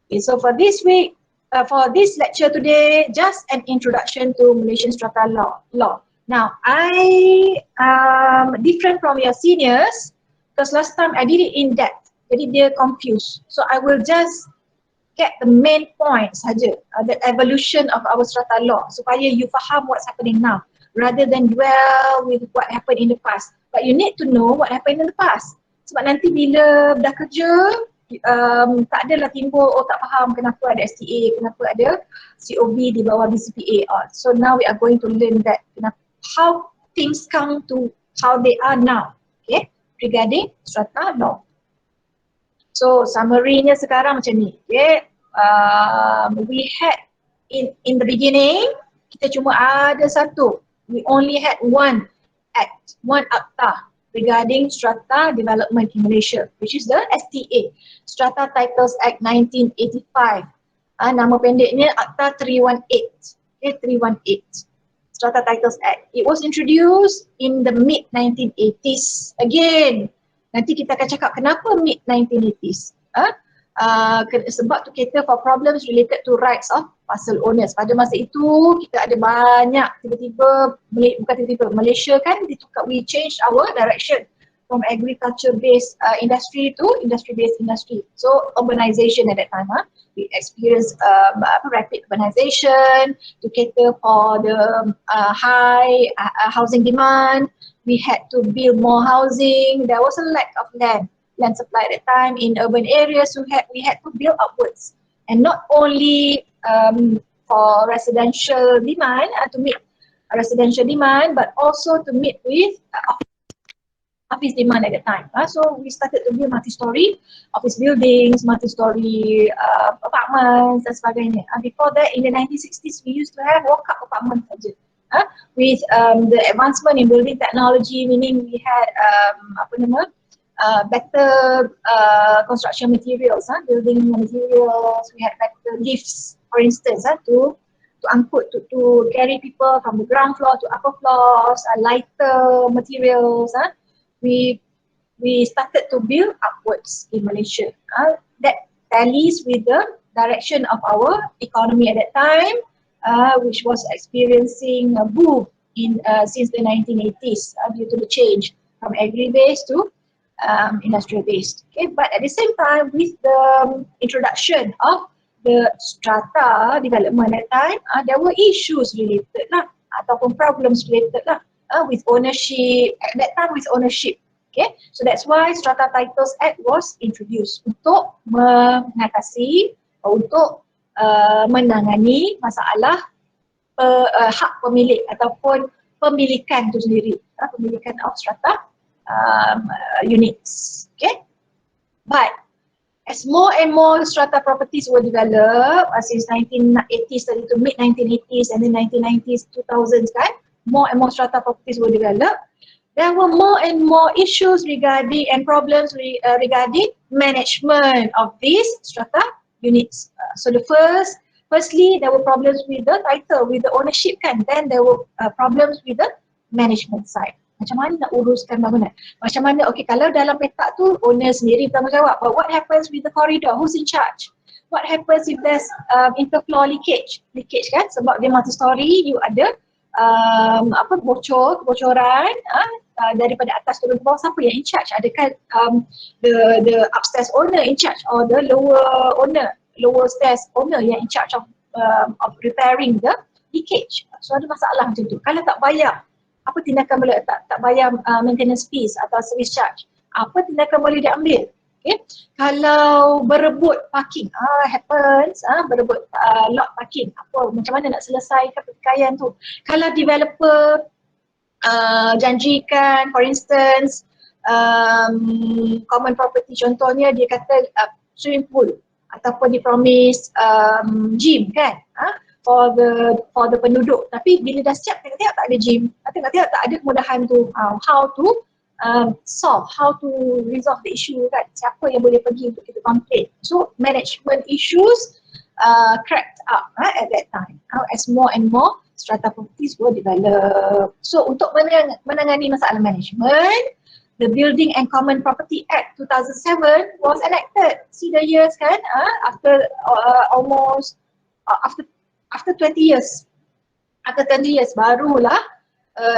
Okay, so for this week, for this lecture today, just an introduction to Malaysian strata law. Now, I different from your seniors because last time I did it in depth, jadi dia confused. So I will just get the main points saja, the evolution of our strata law supaya you faham what's happening now rather than dwell with what happened in the past. But you need to know what happened in the past. Sebab nanti bila dah kerja, tak adalah timbul, oh tak faham kenapa ada STA, kenapa ada COB di bawah BCPA. So now we are going to learn that how things come to how they are now, okay, regarding strata law. So summary-nya sekarang macam ni, okay. We had in the beginning, kita cuma ada satu, we only had one act, one akta regarding strata development in Malaysia, which is the STA, Strata Titles Act 1985. Nama pendeknya Akta 318, okay, 318, Strata Titles Act. It was introduced in the mid-1980s. Again, nanti kita akan cakap kenapa mid-1980s. Sebab to cater for problems related to rights of parcel owners. Pada masa itu kita ada banyak Malaysia kan we change our direction from agriculture based industry to industry based industry. So urbanization at that time, we experienced rapid urbanization to cater for the high housing demand. We had to build more housing. There was a lack of land supply at that time in urban areas. So we had to build upwards, and not only for residential demand, to meet residential demand, but also to meet with office demand at that time. So we started to build multi-story office buildings, multi-story apartments dan sebagainya. Before that, in the 1960s, we used to have walk-up apartments saja. With the advancement in building technology, meaning we had better construction materials, building materials. We had better lifts, for instance, to carry people from the ground floor to upper floors, lighter materials. We started to build upwards in Malaysia. That tallies with the direction of our economy at that time, which was experiencing a boom since the 1980s due to the change from agri-based to industrial based. Okay, but at the same time, with the introduction of the strata development at that time, there were issues related ataupun problems related with ownership. At that time, with ownership. Okay, so that's why Strata Titles Act was introduced untuk mengatasi, untuk menangani masalah hak pemilik ataupun pemilikan itu sendiri, pemilikan of strata units. Okay, but as more and more strata properties were developed since 1980s to mid 1980s and then 1990s, 2000s, kan, more and more strata properties were developed. There were more and more issues regarding and problems regarding management of these strata units. So firstly, there were problems with the title, with the ownership, kan. Then there were problems with the management side. Macam mana nak uruskan bangunan? Macam mana, okay, kalau dalam petak tu owner sendiri bertanggungjawab, but what happens with the corridor? Who's in charge? What happens if there's interfloor leakage kan? Sebab dia multi-story, you ada kebocoran daripada atas turun ke bawah, siapa yang in charge? Adakah the upstairs owner in charge or the lower stairs owner yang in charge of repairing the leakage? So ada masalah macam tu. Kalau tak bayar, apa tindakan boleh tak bayar maintenance fees atau service charge, apa tindakan boleh diambil? Okay. Kalau berebut parking, happens, berebut lot parking, macam mana nak selesaikan pertikaian tu? Kalau developer janjikan, for instance, common property, contohnya dia kata swimming pool ataupun dia promise gym, kan, for the penduduk, tapi bila dah siap tengok-tengok tak ada gym, tengok-tengok tak ada kemudahan tu, how to solve, how to resolve the issue, kan, siapa yang boleh pergi untuk kita complain. So management issues crept up at that time as more and more strata properties were developed. So untuk menangani masalah management, the Building and Common Property Act 2007 was enacted. See the years kan, after almost after 20 years. After 20 years barulah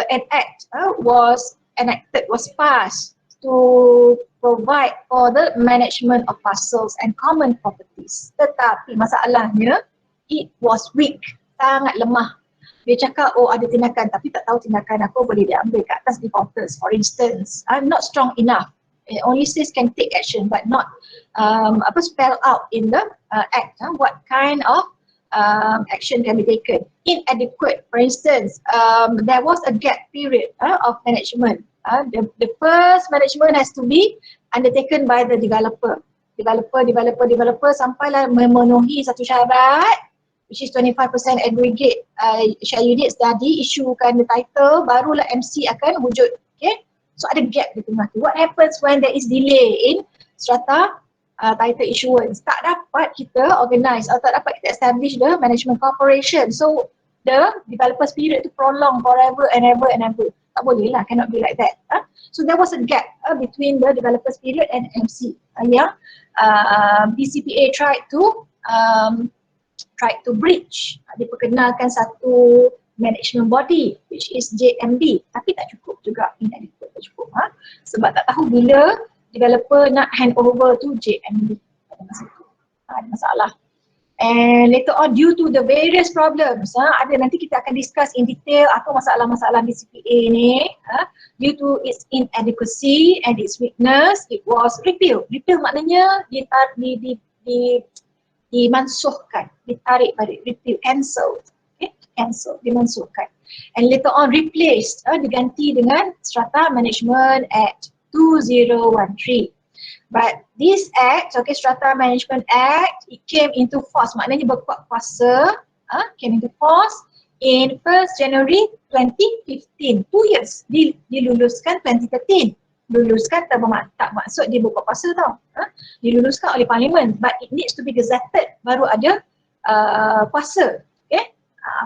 an act was enacted, was passed to provide for the management of parcels and common properties. Tetapi masalahnya, it was weak, sangat lemah. Dia cakap, oh ada tindakan, tapi tak tahu tindakan apa boleh diambil kat atas defaulters. For instance, I'm not strong enough. It only says can take action, but not spell out in the act. What kind of action can be taken? Inadequate, for instance, there was a gap period of management. The first management has to be undertaken by the developer sampailah memenuhi satu syarat, which is 25% aggregate share units dah diisukan the title, barulah MC akan wujud. Okay, so ada gap di tengah tu. What happens when there is delay in strata title issuance? Tak dapat kita organize atau tak dapat kita establish the management corporation. So the developer's period to prolong forever and ever and ever. Tak boleh lah, cannot be like that. So there was a gap between the developer's period and MC yang BCPA tried to bridge. Diperkenalkan satu management body which is JMB, tapi tak cukup juga, inadequate, tak cukup. Sebab tak tahu bila developer nak hand over to JMB pada masa itu. Ada masalah. And later on, due to the various problems, ada nanti kita akan discuss in detail apa masalah-masalah BCPA ni. Due to its inadequacy and its weakness, it was repealed. Repeal maknanya dimansuhkan, ditarik balik, repeal, cancelled. Okay? Cancelled, dimansuhkan. And later on replaced, diganti dengan Strata Management Act 2013. But this act, okay, Strata Management Act, it came into force, maknanya berkuat kuasa, came into force in 1st January 2015. 2 years, diluluskan 2013. Luluskan tak maksud dia berkuat kuasa tau. Diluluskan oleh Parlimen, but it needs to be gazetted, baru ada kuasa. Okay?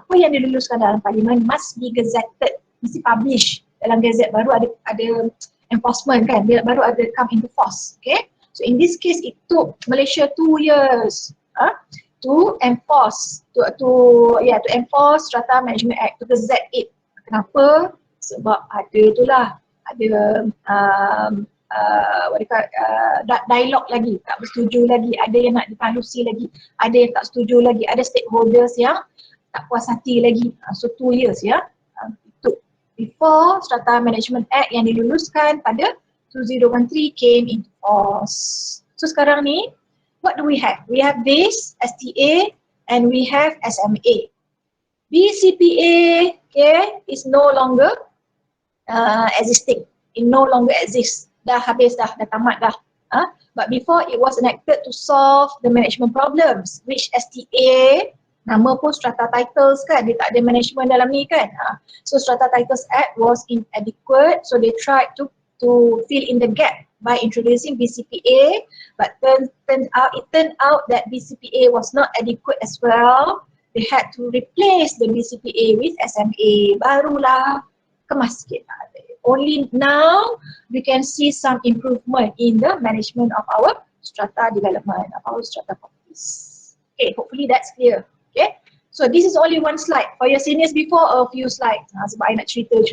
Apa yang diluluskan dalam Parlimen must be gazetted, mesti publish dalam gazette, baru ada enforcement kan, baru ada come into force. Okay, so in this case it took Malaysia 2 years to enforce enforce Strata Management Act, to gazette it. Kenapa? Sebab ada dialog lagi, tak bersetuju lagi, ada yang nak dipalusi lagi, ada yang tak setuju lagi, ada stakeholders yang tak puas hati lagi. So 2 years before Strata Management Act yang diluluskan pada 2013 came into force. So sekarang ni, what do we have? We have this STA and we have SMA. BCPA, okay, is no longer existing. It no longer exists. Dah habis dah tamat dah. But before it was enacted to solve the management problems, which STA, nama pun Strata Titles kan, dia tak ada management dalam ni kan. So Strata Titles Act was inadequate, so they tried to fill in the gap by introducing BCPA, but it turned out that BCPA was not adequate as well. They had to replace the BCPA with SMA, barulah kemas sikit. Only now we can see some improvement in the management of our strata development, of our strata properties. Okay, hopefully that's clear. Okay, so this is only one slide. For your seniors before, a few slides. Sebab I nak cerita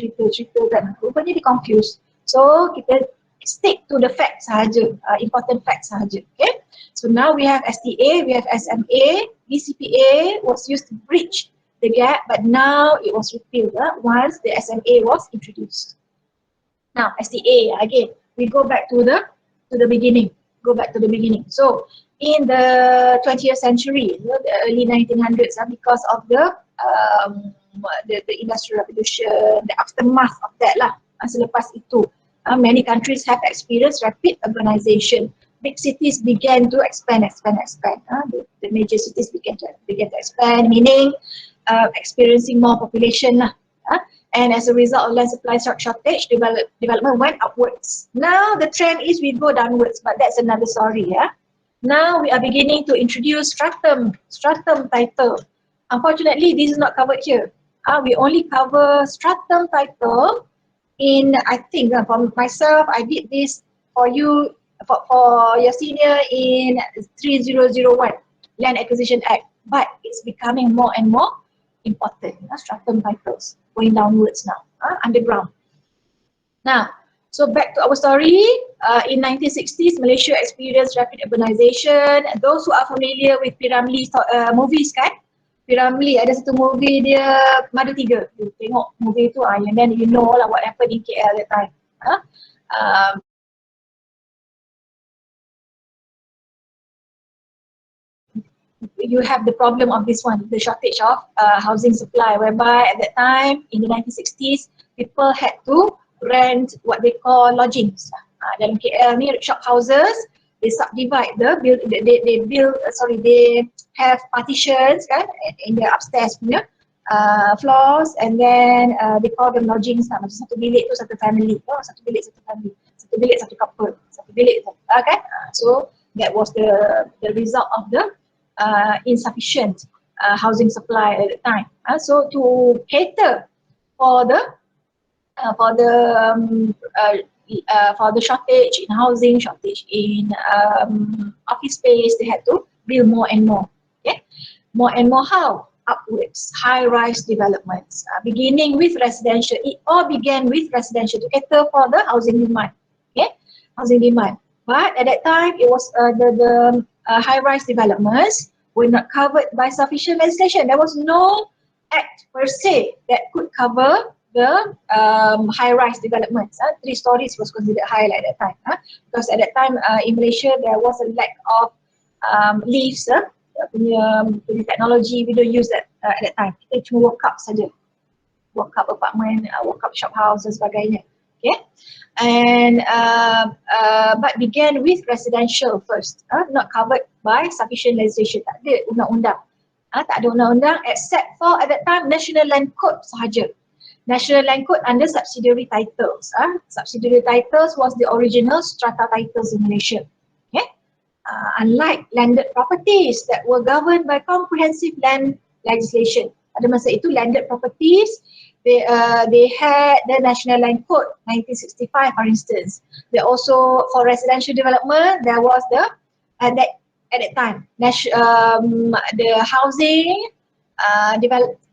kan, rupanya dia confused. So kita stick to the facts sahaja, important facts sahaja. Okay, so now we have STA, we have SMA. BCPA was used to bridge the gap, but now it was repealed once the SMA was introduced. Now STA again, we go back to the beginning. So in the 20th century, the early 1900s, because of the industrial revolution, the aftermath of that lah. Selepas itu, many countries have experienced rapid urbanization. Big cities began to expand. The major cities began to expand, meaning experiencing more population lah. And as a result of land supply shortage, development went upwards. Now the trend is we go downwards, but that's another story. Now we are beginning to introduce stratum title. Unfortunately, this is not covered here. We only cover stratum title I think for myself, I did this for you, for your senior in 3001 Land Acquisition Act, but it's becoming more and more important. Stratum titles going downwards now, underground. Now, so back to our story, in 1960s, Malaysia experienced rapid urbanization. Those who are familiar with Piramli movies kan, Piramli ada satu movie dia Madu 3. You tengok movie tu, and then you know lah what happened in KL that time. You have the problem of this one, the shortage of housing supply, whereby at that time in the 1960s, people had to rent what they call lodgings. Dalam KL ni, shop houses, they subdivide they have partitions kan in the upstairs punya floors, and then they call them lodgings lah. Macam satu bilik tu satu family, satu bilik satu family, satu bilik satu couple, satu bilik kan. So that was the result of the insufficient housing supply at the time. So to cater for the shortage in housing, shortage in office space, they had to build more and more. Okay, more and more how? Upwards, high-rise developments, beginning with residential. It all began with residential to cater for the housing demand. Okay, housing demand. But at that time, it was the high-rise developments were not covered by sufficient legislation. There was no act per se that could cover the high-rise developments. 3 stories was considered high at that time. Because at that time in Malaysia, there was a lack of lifts, punya technology. We don't use that at that time. Kita cuma walk up saja. Walk up apartment, walk up shop house dan sebagainya. Okay, and but began with residential first, not covered by sufficient legislation. Tak ada undang-undang, tak ada undang-undang except for at that time National Land Code sahaja. National Land Code under subsidiary titles. Subsidiary titles was the original strata titles in Malaysia. Okay, unlike landed properties that were governed by comprehensive land legislation. Pada masa itu landed properties, they had the National Land Code 1965 for instance. They also, for residential development, there was the at that time the housing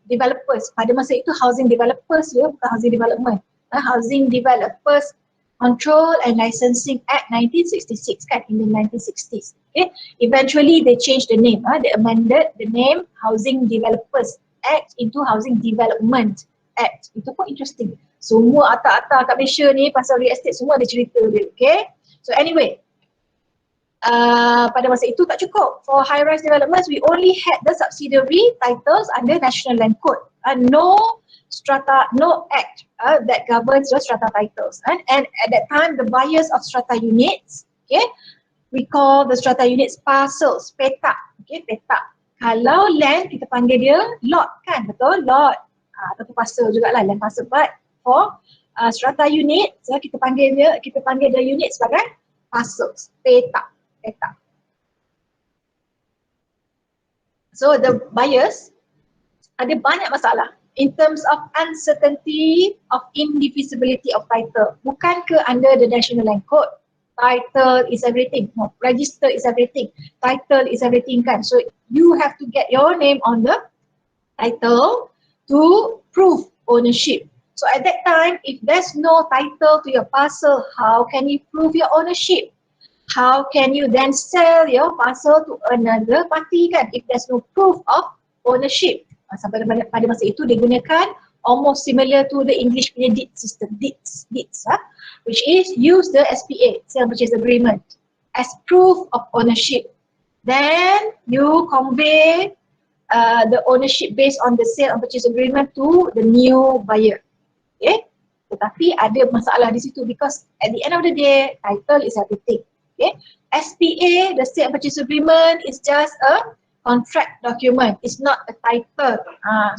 developers. Pada masa itu housing developers, bukan housing development. Housing Developers Control and Licensing Act 1966 kan, in the 1960s. Okay, eventually they changed the name. They amended the name Housing Developers Act into Housing Development Act. Itu pun interesting. Semua atak-atak kat Malaysia ni pasal real estate semua ada cerita dia. Okay, so anyway, pada masa itu tak cukup. For high-rise developments, we only had the subsidiary titles under National Land Code. No act that governs the strata titles. And at that time, the buyers of strata units, okay, we call the strata units parcels, petak. Okay, petak. Kalau land, kita panggil dia lot kan, betul? Lot. Ataupun parcel jugalah, land parcel. But for strata unit, kita panggil the unit sebagai parcels, petak. So the buyers ada banyak masalah in terms of uncertainty of indivisibility of title. Bukan ke under the National Land Code, title is everything. No, register is everything. Title is everything kan. So you have to get your name on the title to prove ownership. So at that time, if there's no title to your parcel, how can you prove your ownership? How can you then sell your parcel to another party kan, if there's no proof of ownership? Sampai pada masa itu digunakan almost similar to the English punya deed system, deeds, which is use the SPA, sale purchase agreement, as proof of ownership. Then you convey the ownership based on the sale and purchase agreement to the new buyer. Okay, tetapi ada masalah di situ because at the end of the day, title is everything. Okay, SPA, the sale and purchase agreement, is just a contract document. It's not a title.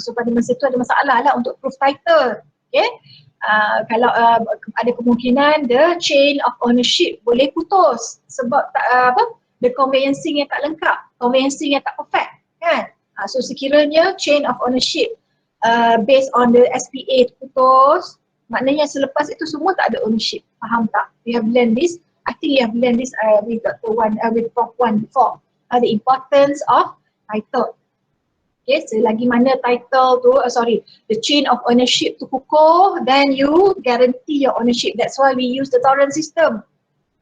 So pada masa itu ada masalah lah untuk proof title. Okay, kalau ada kemungkinan the chain of ownership boleh putus sebab the conveyancing yang tak lengkap, conveyancing yang tak perfect kan. So sekiranya chain of ownership based on the SPA putus, Maknanya selepas itu semua tak ada ownership. Faham tak? We have learned this. I think you have learned this with Dr. Wan, with Prof. Wan before. The importance of title. Okay, selagi mana title tu, the chain of ownership tu kukuh, then you guarantee your ownership. That's why we use the torrent system.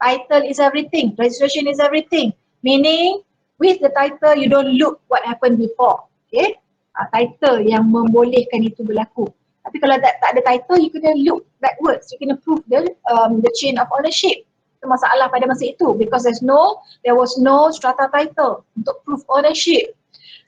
Title is everything, registration is everything. Meaning, with the title, you don't look what happened before. Okay, title yang membolehkan itu berlaku. Tapi kalau tak ada title, you kena look backwards. You kena prove the chain of ownership. Itu masalah pada masa itu because there was no strata title untuk proof ownership.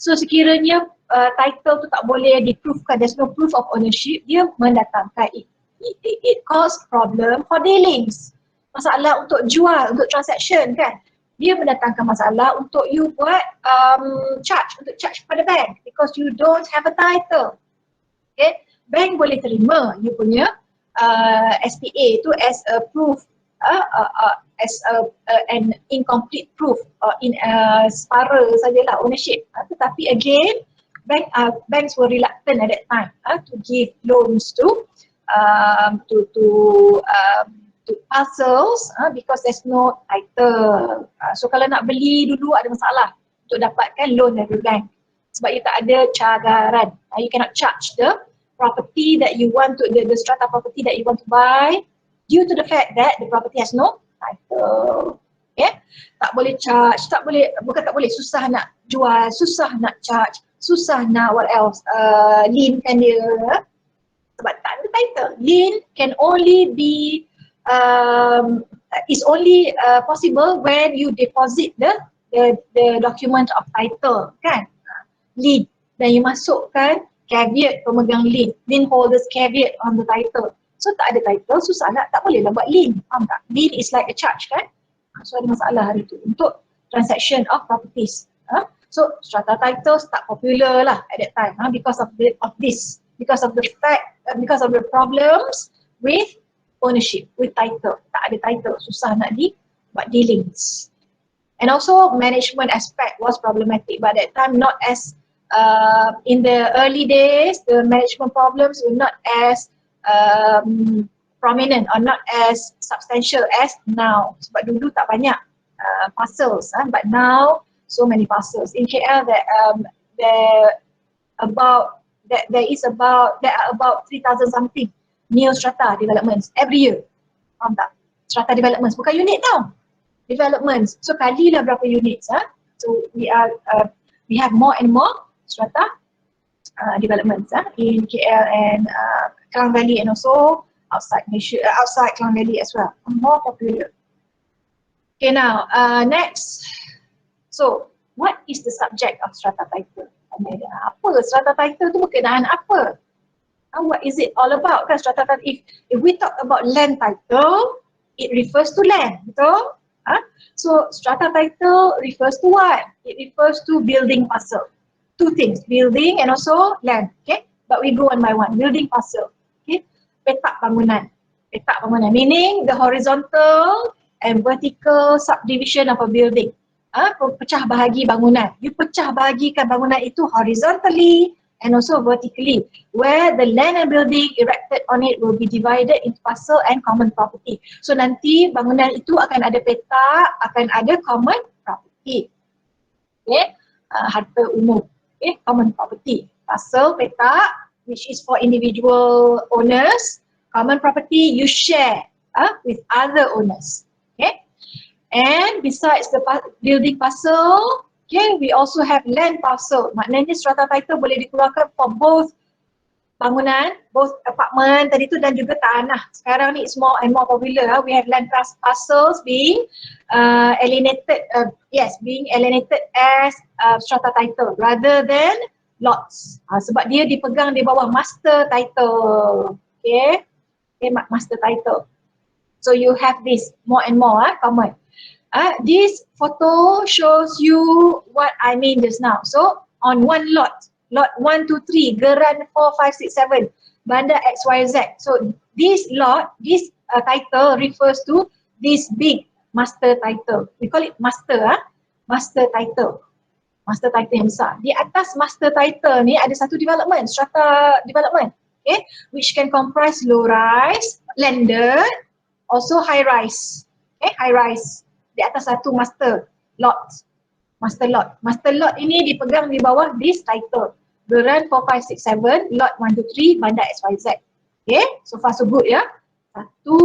So sekiranya title tu tak boleh di-proofkan, there's no proof of ownership, dia mendatangkan it cause problem for dealings. Masalah untuk jual, untuk transaction kan. Dia mendatangkan masalah untuk you buat charge kepada bank because you don't have a title. Okay, bank boleh terima you punya SPA tu as a proof, as an incomplete proof in separa sajalah ownership. Tetapi again, banks were reluctant at that time to give loans to parcels because there's no title. So kalau nak beli dulu ada masalah untuk dapatkan loan dari bank sebab you tak ada cagaran. You cannot charge the property that you want to, the strata property that you want to buy due to the fact that the property has no title. Okay? Tak boleh charge, bukan tak boleh, susah nak jual, susah nak charge, susah nak what else, lien kan dia sebab tak ada title. Lien can only be is only possible when you deposit the document of title kan, lien, dan you masukkan caveat pemegang lien holders caveat on the title. So tak ada title, susah nak, tak boleh lah buat lien. Faham tak? Lien is like a charge kan? So ada masalah hari tu untuk transaction of properties. So strata titles tak popular lah at that time because of this. Because of the fact, because of the problems with ownership, with title. Tak ada title, susah nak buat dealings. And also management aspect was problematic by that time, not as in the early days, the management problems were not as prominent or not as substantial as now. Sebab dulu tak banyak parcels, but now so many parcels. In KL there are about 3,000 something new strata developments every year. Faham tak? Strata developments, bukan unit tau. Developments. So kalilah berapa units. So we have more and more strata developments in KL and Klang Valley and also outside Malaysia, outside Klang Valley as well. More popular. Okay, now next. So what is the subject of strata title? Apa strata title tu berkenaan apa? What is it all about kan strata title? If we talk about land title, it refers to land, betul? So strata title refers to what? It refers to building parcel. Two things, building and also land. Okay, but we go one by one. Building parcel. Okay, petak bangunan. Petak bangunan meaning the horizontal and vertical subdivision of a building. Pecah bahagi bangunan. You pecah bahagikan bangunan itu horizontally and also vertically, where the land and building erected on it will be divided into parcel and common property. So nanti bangunan itu akan ada petak, akan ada common property. Okay, harta umum. Okay, common property. Parcel, petak, which is for individual owners. Common property you share with other owners. Okay. And besides the building parcel, okay, we also have land parcel. Maknanya strata title boleh dikeluarkan for both bangunan, both apartment tadi tu dan juga tanah. Sekarang ni it's more and more popular. We have land parcels being alienated, being alienated as strata title rather than lots. Sebab dia dipegang di bawah master title. Okay, master title. So you have this more and more common. This photo shows you what I mean just now. So on one lot 1, 2, 3, Geran 4, 5, 6, 7, Bandar XYZ. So this lot, this title refers to this big master title. We call it master, master title. Master title yang besar. Di atas master title ni ada satu development, strata development. okay, which can comprise low rise, landed, also high rise. Okay, high rise di atas satu master lot. Master lot. Master lot ini dipegang di bawah this title. Geran 4567, lot 123, Bandar XYZ. Okay, so far so good ya. Satu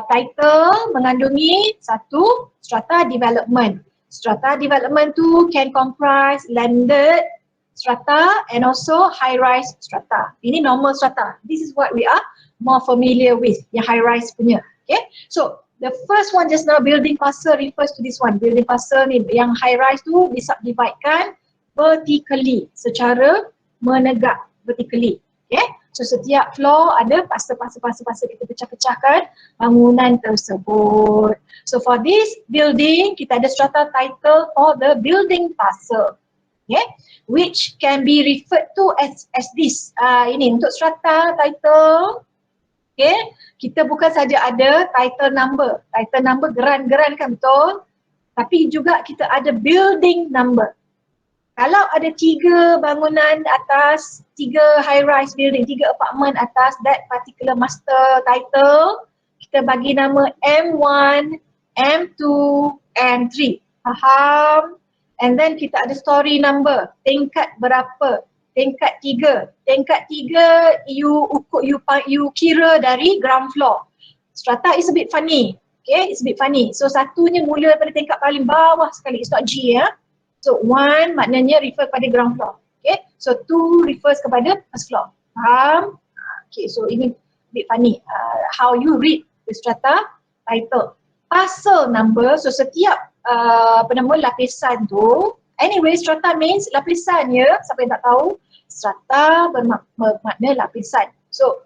title mengandungi satu strata development. Strata development tu can comprise landed strata and also high rise strata. Ini normal strata. This is what we are more familiar with, yang high rise punya. Okay, so the first one just now, building parcel, refers to this one. Building parcel ni yang high rise tu disubdividekan vertically, secara menegak vertically. Okay, so setiap floor ada parcel kita pecah-pecahkan bangunan tersebut. So for this building, kita ada strata title for the building parcel. Okay, which can be referred to as this. Ini untuk strata title. Okay, kita bukan saja ada title number geran-geran kan, betul? Tapi juga kita ada building number. Kalau ada 3 bangunan atas, 3 high rise building, 3 apartment atas that particular master title, kita bagi nama M1, M2, M3. Faham? And then kita ada story number, tingkat berapa? Tingkat 3. Tingkat 3 you kira dari ground floor. Strata is a bit funny. Okay, it's a bit funny. So satunya mula daripada tingkat paling bawah sekali. It's not G ya. So 1 maknanya refer kepada ground floor. Okay, so 2 refers kepada first floor. Faham? Okay, so ini a bit funny. How you read the strata title. Parcel number, so setiap lapisan tu. Anyway, strata means lapisan ya. Siapa yang tak tahu? Strata bermakna lapisan. So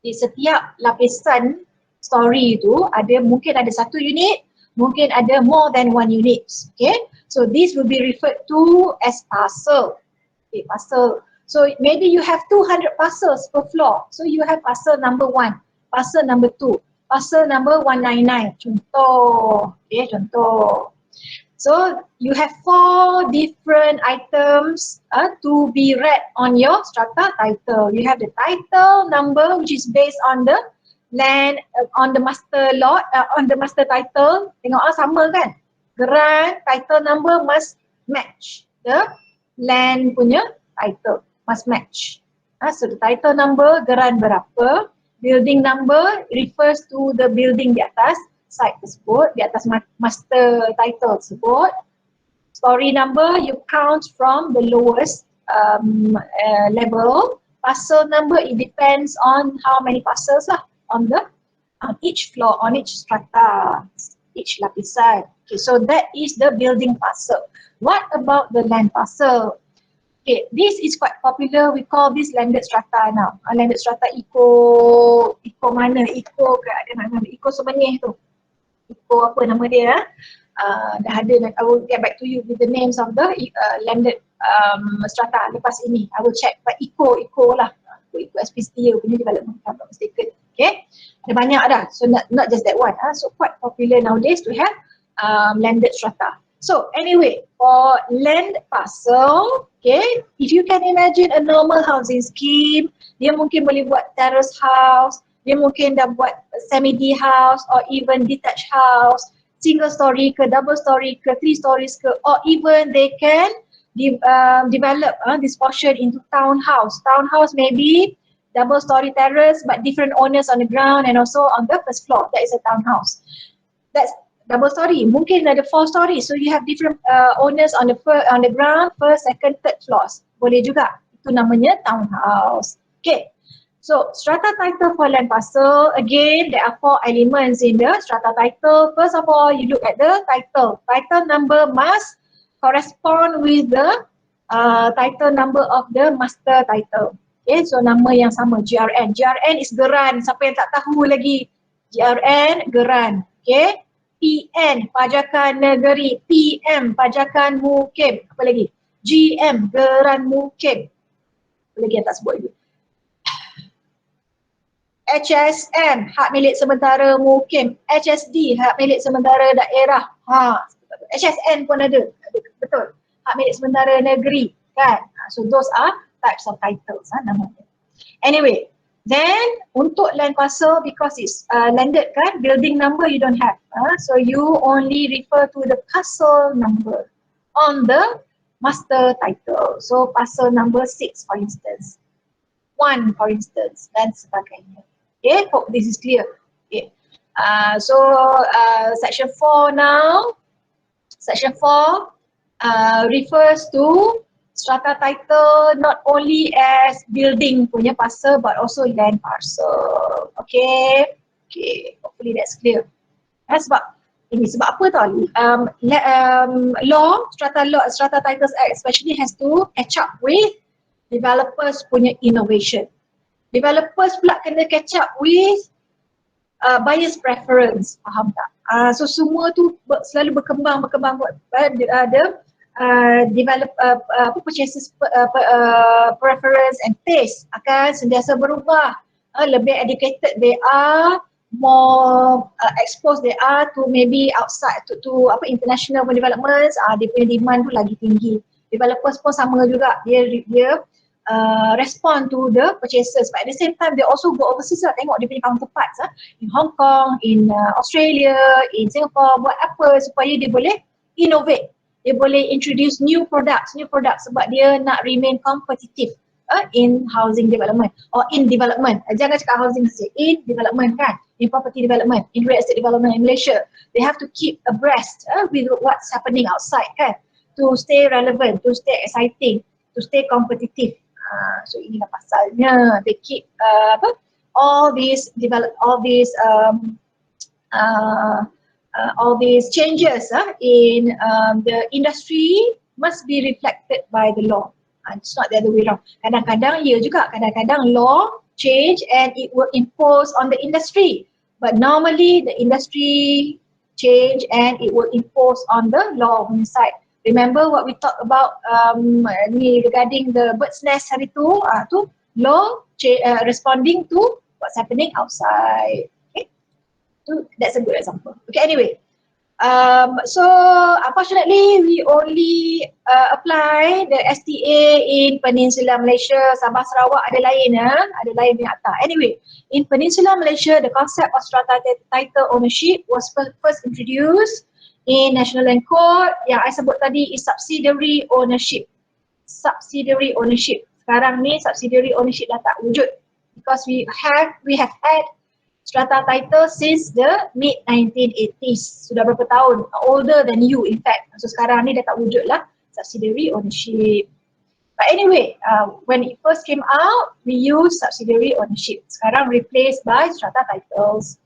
di setiap lapisan story tu mungkin ada satu unit, mungkin ada more than 1 units. Okay, so this will be referred to as parcel. Okay, parcel. So maybe you have 200 parcels per floor. So you have parcel number 1, parcel number 2, parcel number 199. Contoh. Okay, contoh. So you have 4 different items to be read on your strata title. You have the title number, which is based on the land, on the master lot, on the master title. Tengok sama kan? Geran, title number must match the land punya title, must match. So the title number, geran berapa, building number refers to the building di atas site tersebut, di atas master title tersebut. Story number, you count from the lowest level. Parcel number, it depends on how many parcels lah on each floor, on each strata, each lapisan. Okay, so that is the building parcel. What about the land parcel? Okay, this is quite popular. We call this landed strata now. Landed strata eco mana? Eco ke? Ada nama eco sebenih tu. Eco apa nama dia? Dah ada. I will get back to you with the names of the landed strata lepas ini. I will check. But eco lah. Eco SPCT punya development, if I'm not mistaken. Okay, ada banyak dah. So not just that one. So quite popular nowadays to have landed strata. So anyway, for land parcel, okay, if you can imagine a normal housing scheme, dia mungkin boleh buat terrace house, dia mungkin dah buat semi-D house or even detached house, single story ke, double story ke, 3 stories ke, or even they can develop this portion into townhouse. Townhouse maybe double story terrace but different owners on the ground and also on the first floor. That is a townhouse. That's double story. Mungkin ada 4 story, so you have different owners on the ground, first, second, third floors. Boleh juga. Itu namanya townhouse. Okay. So strata title for land parcel, again there are 4 elements in the strata title. First of all, you look at the title. Title number must correspond with the title number of the master title. Okay, so nama yang sama, GRN. GRN is geran. Siapa yang tak tahu lagi? GRN, geran. Okay. PN, pajakan negeri. PM, pajakan mukim. Apa lagi? GM, geran mukim. Apa lagi yang tak sebut lagi? HSM, hak milik sementara mukim. HSD, hak milik sementara daerah. HSN pun ada. Betul. Hak milik sementara negeri. Kan? So those are types of titles, namanya. Anyway, then untuk land parcel, because it's landed kan, building number you don't have. So you only refer to the parcel number on the master title. So parcel number 6 for instance, 1 for instance, dan sebagainya. Okay, hope this is clear. Okay. So section 4 now. Section 4 refers to strata title not only as building punya parcel but also land parcel. Okay, hopefully that's clear. Sebab apa tau, Strata Titles Act especially has to catch up with developers punya innovation. Developers pula kena catch up with buyer's preference, faham tak? So semua tu selalu berkembang develop purchases preference and taste akan sentiasa berubah. Lebih educated they are, more exposed they are to maybe outside to international developments, dia punya demand tu lagi tinggi. Developers pun sama juga, dia respond to the purchases, but at the same time they also go overseas lah, tengok dia punya counterparts in Hong Kong, in Australia, in Singapore, buat apa supaya dia boleh innovate, dia boleh introduce new products sebab dia nak remain competitive in housing development or in development. Jangan cakap housing saja, in development kan, in property development, in real estate development in Malaysia. They have to keep abreast with what's happening outside kan, to stay relevant, to stay exciting, to stay competitive. So inilah pasalnya they keep all these changes in the industry must be reflected by the law. It's not the other way around. Kadang-kadang kadang-kadang law change and it will impose on the industry, but normally the industry change and it will impose on the law side. Remember what we talked about regarding the bird's nest hari tu, law responding to what's happening outside. Okay, so that's a good example. Okay, anyway, so unfortunately we only apply the STA in Peninsula Malaysia. Sabah Sarawak ada lain punya akta. Anyway, in Peninsula Malaysia, the concept of strata title ownership was first introduced in National Land Court. Yang I sebut tadi is subsidiary ownership. Subsidiary ownership. Sekarang ni subsidiary ownership dah tak wujud because we have had strata title since the mid 1980s. Sudah berapa tahun, older than you in fact. So sekarang ni dah tak wujud lah subsidiary ownership. But anyway, when it first came out, we used subsidiary ownership. Sekarang replaced by strata titles.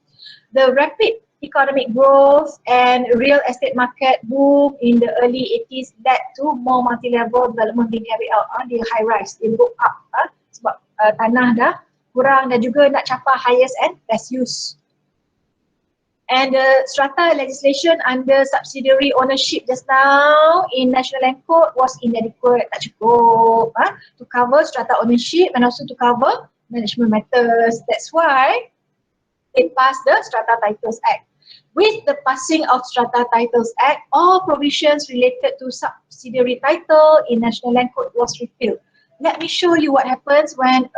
The rapid economic growth and real estate market boom in the early 80s led to more multi-level development being carried out. Dia high rise, dia go up sebab tanah dah kurang dan juga nak capai highest and best use. And the strata legislation under subsidiary ownership just now in National Land Court was inadequate, tak cukup to cover strata ownership and also to cover management matters. That's why it passed the Strata Titles Act. With the passing of Strata Titles Act, all provisions related to subsidiary title in National Land Court was repealed. Let me show you what happens when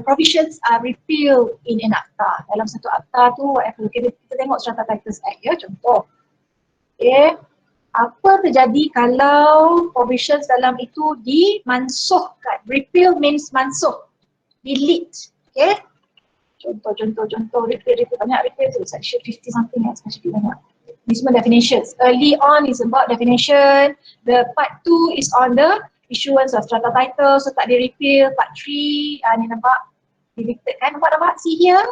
provisions are repealed in an akta. Dalam satu akta tu, whatever. Okay, kita tengok Strata Titles Act ya, contoh. Okay, apa terjadi kalau provisions dalam itu dimansuhkan? Repeal means mansuh, delete. Okay, contoh repeal banyak repeal tu, section 50 something especially banyak. Ini semua definitions. Early on is about definition. The part 2 is on the issuance of strata title, so tak di repeal. Part 3 ni nampak deleted kan, nampak see here,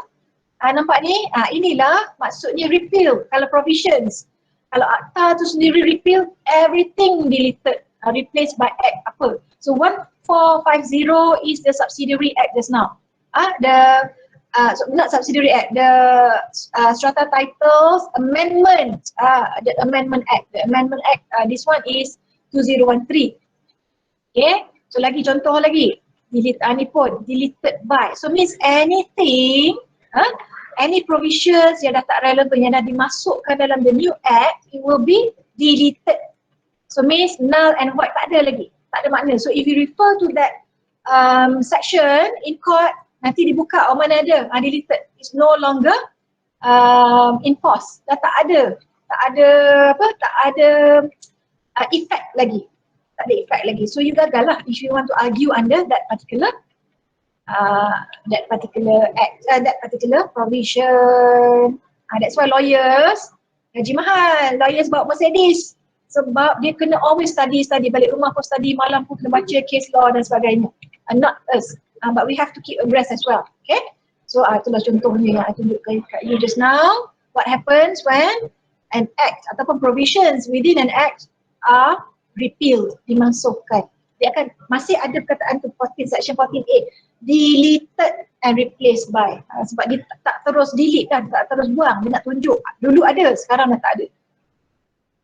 nampak ni, inilah maksudnya repeal. Kalau provisions, kalau akta tu sendiri repeal, everything deleted, replaced by act apa. So 1450 is the subsidiary act just now. Not subsidiary act, the strata titles amendment, the amendment act. The amendment act, this one is 2013. Okay, so lagi contoh lagi, delete ni pun deleted by. So means anything, any provisions yang dah tak relevan, yang dah dimasukkan dalam the new act, it will be deleted. So means null and void tak ada lagi, tak ada makna. So if you refer to that section in court, nanti dibuka, oh mana ada, deleted, it's no longer in force, dah tak ada effect lagi, tak ada effect lagi. So you gagal lah if you want to argue under that particular act, that particular provision. That's why lawyers gaji mahal, lawyers bawa Mercedes sebab dia kena always study, balik rumah pun study, malam pun kena baca case law dan sebagainya. Not us, but we have to keep abreast as well. Okay, so itulah contohnya yang I tunjukkan kat you just now. What happens when an act ataupun provisions within an act are repealed, dimasukkan. Dia akan masih ada perkataan tu 14, section 14A, deleted and replaced by. Sebab dia tak terus delete kan, tak terus buang, dia nak tunjuk. Dulu ada, sekarang dah tak ada.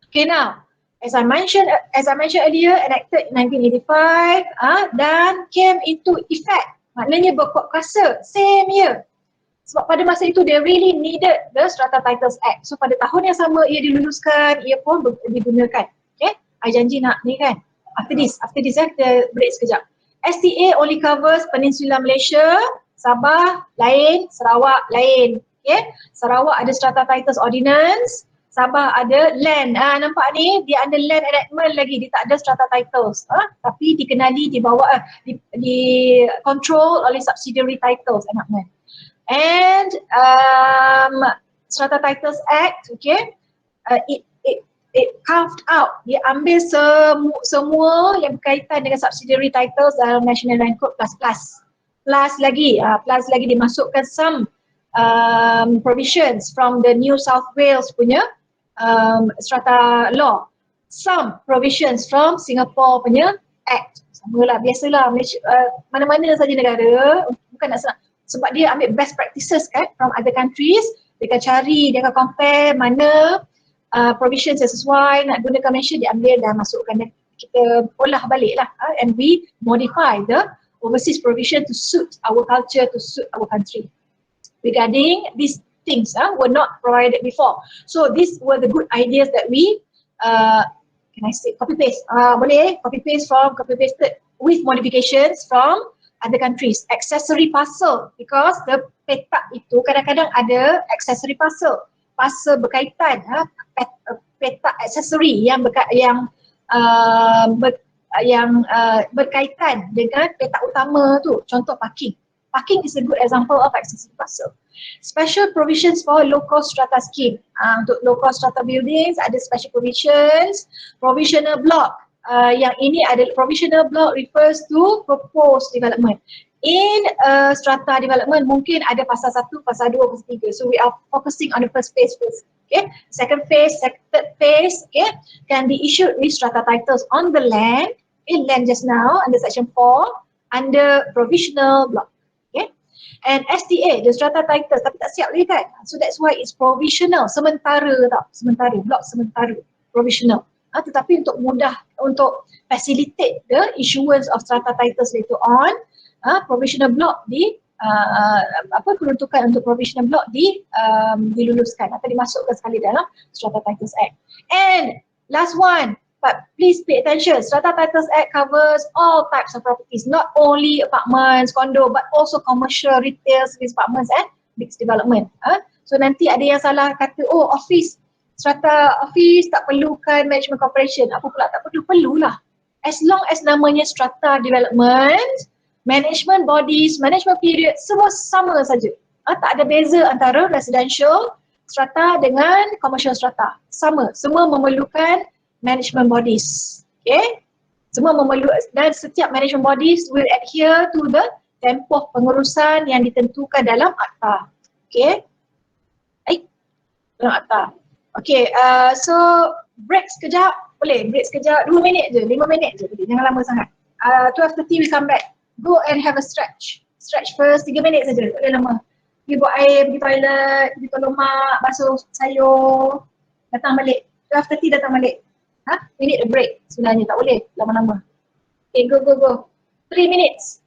Okay, now, as I mentioned earlier, enacted in 1985 dan came into effect. Maknanya berkuasa same year. Sebab pada masa itu dia really needed the Strata Titles Act. So pada tahun yang sama ia diluluskan, ia pun digunakan. Okay, I janji nak ni kan. After this kita break sekejap. STA only covers Peninsula Malaysia, Sabah lain, Sarawak lain. Okay, Sarawak ada Strata Titles Ordinance, Sabah ada land. Nampak ni dia ada land enactment lagi, dia tak ada strata titles. Tapi dikenali, dibawa, di control oleh subsidiary titles enactment. And Strata Titles Act, okay, it carved out, dia ambil semua yang berkaitan dengan subsidiary titles dalam National Land Code plus lagi dimasukkan some provisions from the New South Wales punya strata law, some provisions from Singapore punya act. Samalah, biasalah Malaysia, mana-mana saja negara, bukan nak senang, sebab dia ambil best practices kan from other countries, dia akan cari, dia akan compare mana provisions yang sesuai nak gunakan Malaysia, dia ambil dan masukkan, dan kita olah balik lah, and we modify the overseas provision to suit our culture, to suit our country. Regarding these things were not provided before. So these were the good ideas that we can I say copy paste? Boleh copy pasted with modifications from other countries. Accessory parcel, because the petak itu kadang-kadang ada accessory parcel berkaitan, petak accessory yang berkaitan dengan petak utama tu. Contoh parking. Parking is a good example of accessory parcel. Special provisions for low-cost strata scheme. Untuk low-cost strata buildings ada special provisions. Provisional block. Yang ini ada provisional block refers to proposed development. In strata development mungkin ada pasal 1, pasal 2, pasal 3. So we are focusing on the first phase first. Okay. Second phase, third phase, okay, can be issued with strata titles on the land, land just now under section 4 under provisional block. Okay. And STA, the strata titles, tapi tak siap lagi kan. So that's why it's provisional, sementara tau, block sementara, provisional. Tetapi untuk mudah, untuk facilitate the issuance of strata titles later on, provisional block peruntukan untuk provisional block diluluskan atau dimasukkan sekali dalam Strata Titles Act. And last one, but please pay attention, Strata Titles Act covers all types of properties, not only apartments, condo, but also commercial, retail, service apartments and mixed development. So nanti ada yang salah kata, oh office, strata office tak perlukan management corporation. Apa pula tak perlulah. As long as namanya strata development, management bodies, management period, semua sama saja. Tak ada beza antara residential strata dengan commercial strata. Sama, semua memerlukan management bodies. Okay? Semua memerlukan, dan setiap management bodies will adhere to the tempoh pengurusan yang ditentukan dalam akta. Okay? Dalam akta. Okay, so break sekejap. Boleh break sekejap, 2 minit je, 5 minit je. Jangan lama sangat. 12:30 we come back. Go and have a stretch. Stretch first, 3 minit saja, tak boleh lama. Pergi buat air, pergi toilet, pergi tolong mak, basuh sayur, datang balik. 12:30 datang balik. We need a break sebenarnya, tak boleh lama-lama. Okay, go. 3 minutes.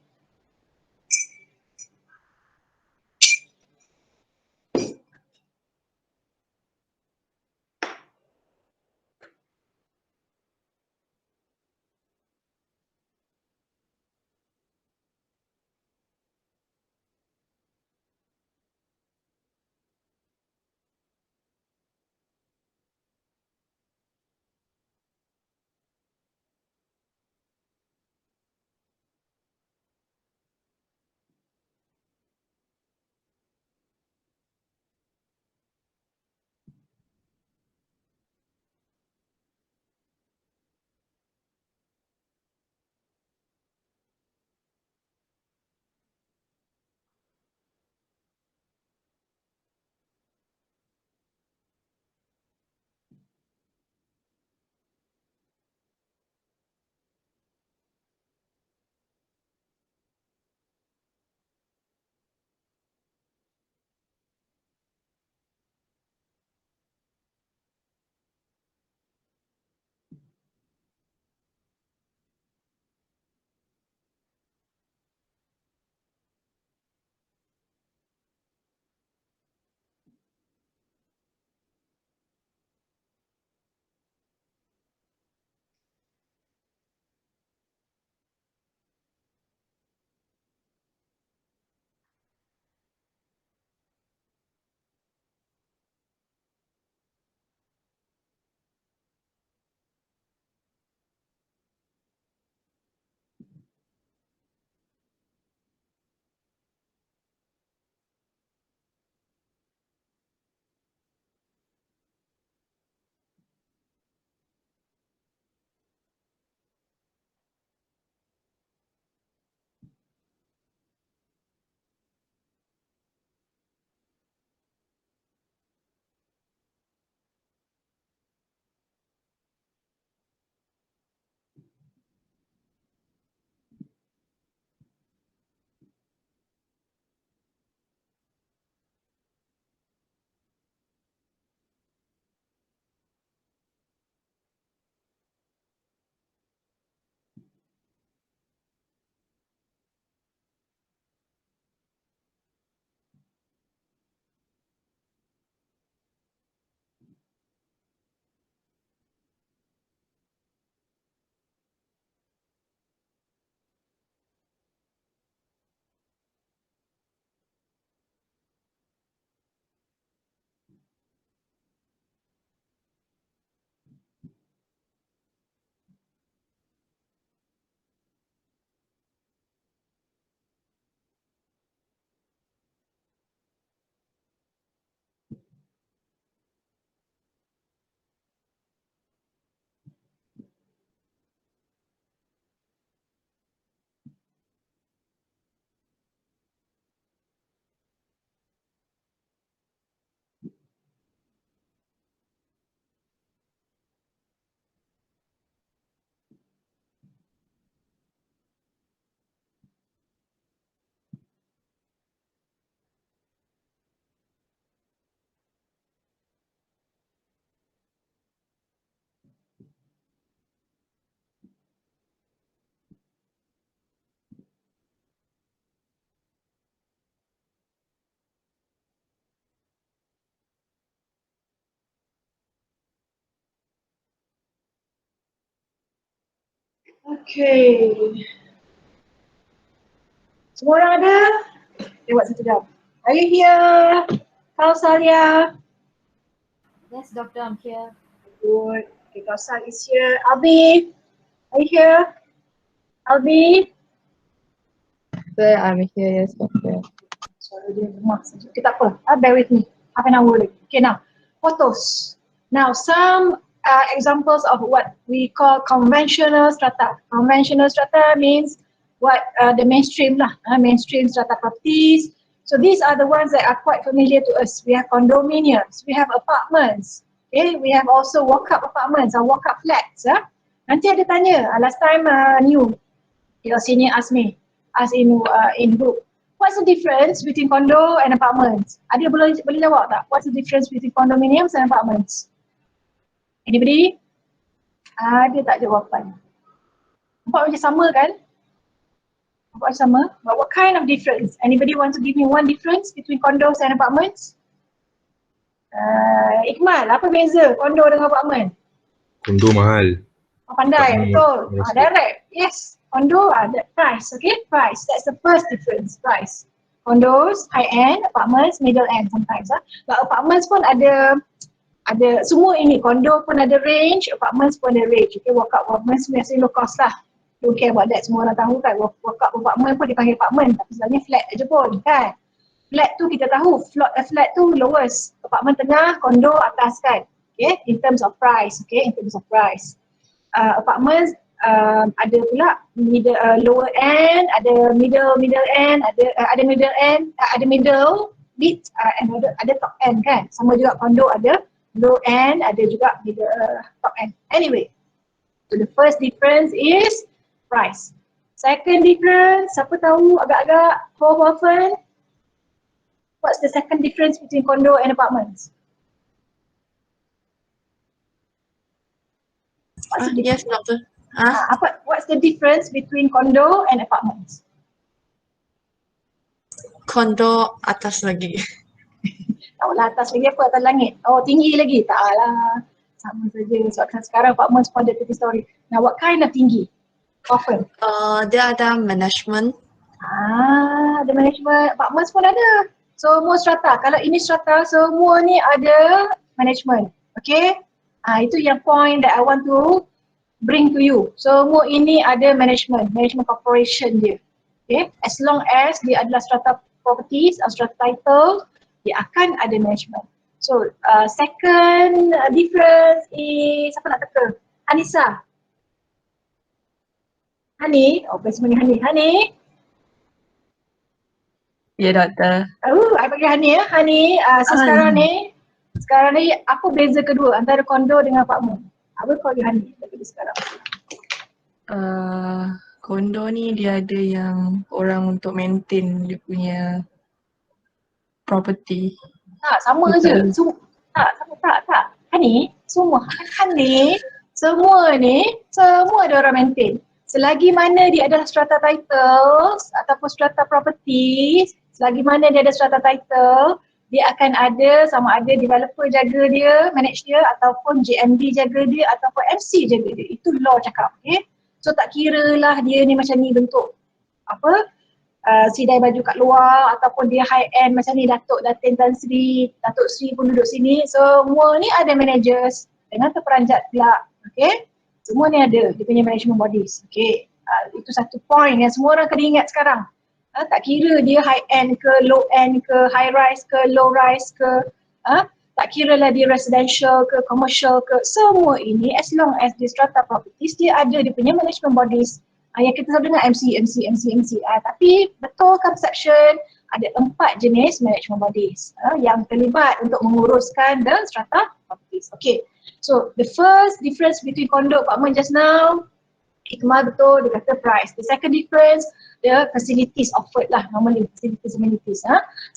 Okay. Semua orang ada? Lewat satu jam. Are you here? Kausalia? Yes, doctor, I'm here. Good. Okay, Kausal is here. Albi? Are you here? Albi? Sir, I'm here, yes, doctor. Suara dia lemah saja. Okay, tak apa. Bear with me. Half an hour lagi. Okay, now. Photos. Now, some examples of what we call conventional strata. Conventional strata means what the mainstream lah. Mainstream strata properties. So these are the ones that are quite familiar to us. We have condominiums. We have apartments. Okay, we have also walk-up apartments or walk-up flats. Nanti ada tanya. Last time new. Your senior asked me. Asked in group. What's the difference between condo and apartments? Ada boleh jawab tak? What's the difference between condominiums and apartments? Anybody? Ada tak jawapan? Nampak macam sama kan? Nampak macam sama? But what kind of difference? Anybody want to give me one difference between condos and apartments? Iqmal, apa beza condo dengan apartment? Kondo mahal. Pandai, betul. Yes. Direct. Yes. Condo ada price, okay? Price. That's the first difference, price. Condos, high end, apartments, middle end sometimes. But apartments pun ada semua ini. Condo pun ada range, apartments pun ada range. Okay, walk-up apartments biasanya low cost lah. Don't care about that, semua orang tahu kan. Walk-up apartment pun dipanggil apartment, tapi sebenarnya flat aja pun kan. Flat tu kita tahu, flat tu lowest. Apartment tengah, condo atas kan. Okay, in terms of price, okay, in terms of price. Apartments ada pula lower end, ada middle end, ada middle end, ada middle, mid, and ada top end kan. Sama juga condo ada low end, ada juga middle, top end. Anyway, so the first difference is price. Second difference, siapa tahu agak-agak often? What's the second difference between condo and apartments? Yes, doctor. What's the difference between condo and apartments? Kondo atas lagi. Tahu lah atas lagi apa, atas langit. Oh, tinggi lagi. Tak lah. Sama saja. Sebab sekarang apartments pun ada 30 story. Now, what kind of tinggi? Often. Dia ada management. Ada management. Apartments pun ada. Semua strata. Kalau ini strata, semua ni ada management. Okay? Itu yang point that I want to bring to you. Semua ini ada management corporation dia. Okay? As long as dia adalah strata properties atau strata title, dia akan ada management. So, second difference is, siapa nak teka? Anissa. Hani, best panggil Hani. Hani. Ya, doktor. I panggil Hani ya. Hani, sekarang ni apa beza kedua antara kondo dengan apartment? Apa kau panggil Hani daripada sekarang? Kondo ni dia ada yang orang untuk maintain dia punya property. Sama je. Tak. Hani, semua ada orang maintain. Selagi mana dia adalah strata titles ataupun strata properties, selagi mana dia ada strata title, dia akan ada sama ada developer jaga dia, manage dia, ataupun JMD jaga dia, ataupun MC jaga dia. Itu law cakap, okay? So tak kira lah dia ni macam ni bentuk sidai baju kat luar ataupun dia high end macam ni, Datuk Tan Sri, Datuk Sri pun duduk sini. Semua ni ada managers dengan terperanjat pula, okay? Semua ni ada, dia punya management bodies, okay? Itu satu point yang semua orang kena ingat sekarang. Tak kira dia high end ke, low end ke, high rise ke, low rise ke, tak kira lah dia residential ke, commercial ke, semua ini as long as dia strata properties, dia ada dia punya management bodies. Yang kita selalu dengar MC. Tapi betul conception, ada 4 jenis management bodies yang terlibat untuk menguruskan the strata properties. Okay, so the first difference between condo apartment just now, Iqmal betul, dia kata price. The second difference, the facilities offered lah, normally facilities amenities.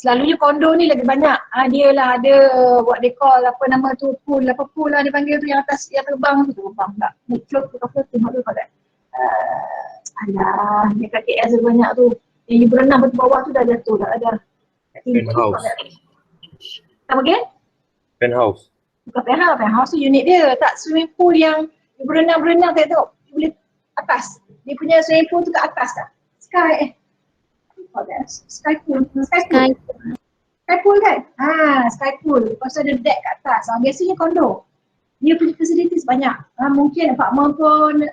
Selalunya condo ni lagi banyak. Dia lah ada what they call, apa nama tu, pool lah dia panggil tu yang atas, yang terbang tak. Float tu, tengok tu kat dia kat KL banyak tu. Yang you berenang betul bawah tu dah jatuh, dah ada. Penthouse. Come again? Penthouse. Bukan penthouse tu unit dia. Tak, swimming pool yang you berenang tak tengok. You boleh atas. Dia punya swimming pool tu kat atas tak? Sky pool. Sky pool kan? Sky pool. Lepas tu ada deck kat atas. Biasanya kondo. Dia punya facilities banyak. Mungkin apartment pun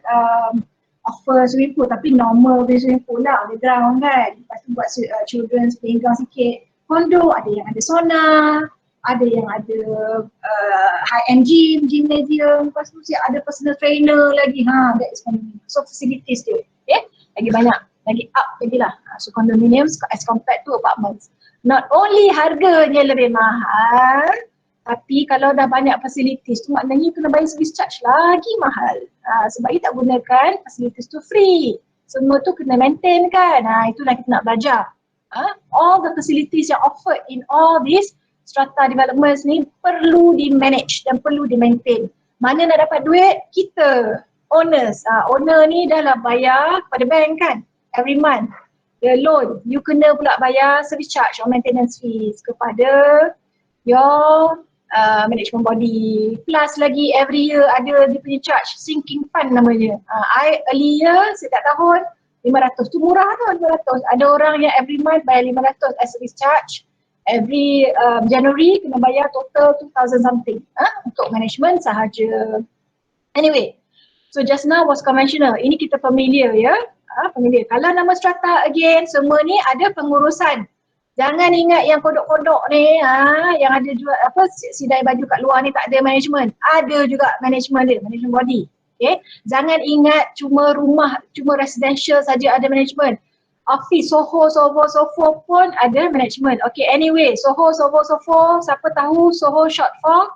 offer swimming pool tapi normal punya swimming pool lah. Ada ground kan. Lepas tu buat children's playground sikit. Kondo ada yang ada sauna. Ada yang ada high-end gym, gymnasium. Lepas tu ada personal trainer lagi. That is condominium. So facilities dia. Okay? Lagi banyak. Lagi up lagi lah. So condominiums as compared to apartments. Not only harganya lebih mahal, tapi kalau dah banyak facilities tu maknanya kena bayar service charge lagi mahal. Sebab dia tak gunakan facilities tu free. Semua tu kena maintain kan. Itulah kita nak belajar. All the facilities yang offered in all these strata developments ni perlu di-manage dan perlu di-maintain. Mana nak dapat duit? Kita, owners. Owner ni dah lah bayar kepada bank kan, every month. The loan, you kena pula bayar service charge or maintenance fees kepada your management body. Plus lagi every year ada dia punya charge, sinking fund namanya. Earlier setiap tahun 500 tu murah tu 500. Ada orang yang every month bayar 500 as service charge. Every January kena bayar total 2,000 something untuk management sahaja. Anyway, so just now was conventional. Ini kita familiar ya. Familiar. Kalau nama strata again, semua ni ada pengurusan. Jangan ingat yang kodok-kodok ni, yang ada jual sidai baju kat luar ni tak ada management. Ada juga management dia, management body. Okay? Jangan ingat cuma rumah, cuma residential saja ada management. Office, Soho pun ada management. Okay, anyway, Soho, siapa tahu Soho short for?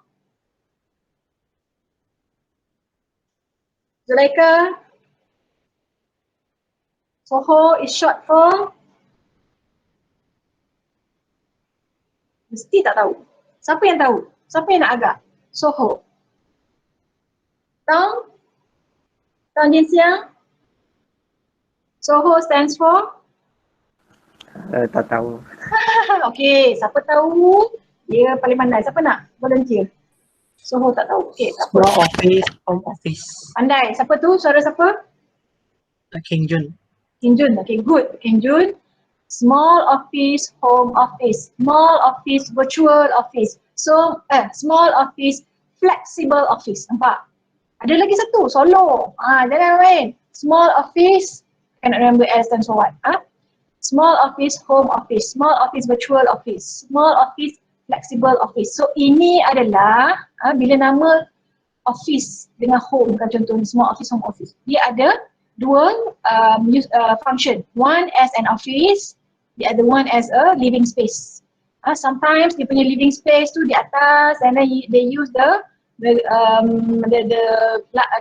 Zulaika? Soho is short for? Mesti tak tahu. Siapa yang tahu? Siapa yang nak agak? Soho. Tahu? Tahu jenis yang? Soho stands for? Tak tahu. Okay, siapa tahu? Dia paling pandai. Siapa nak volunteer? Soho tak tahu. Okay, tak apa. Small office, home office. Pandai. Siapa tu? Suara siapa? King Jun. King Jun. Okay, good. King Jun. Small office, home office. Small office, virtual office. So, small office, flexible office. Nampak? Ada lagi satu, solo. Jangan main. Small office, cannot remember S stands for what. Small office, home office. Small office, virtual office. Small office, flexible office. So ini adalah bila nama office dengan home kan, contohnya small office, home office. Dia ada dua function. One as an office, the other one as a living space. Sometimes dia punya living space tu di atas and then they use the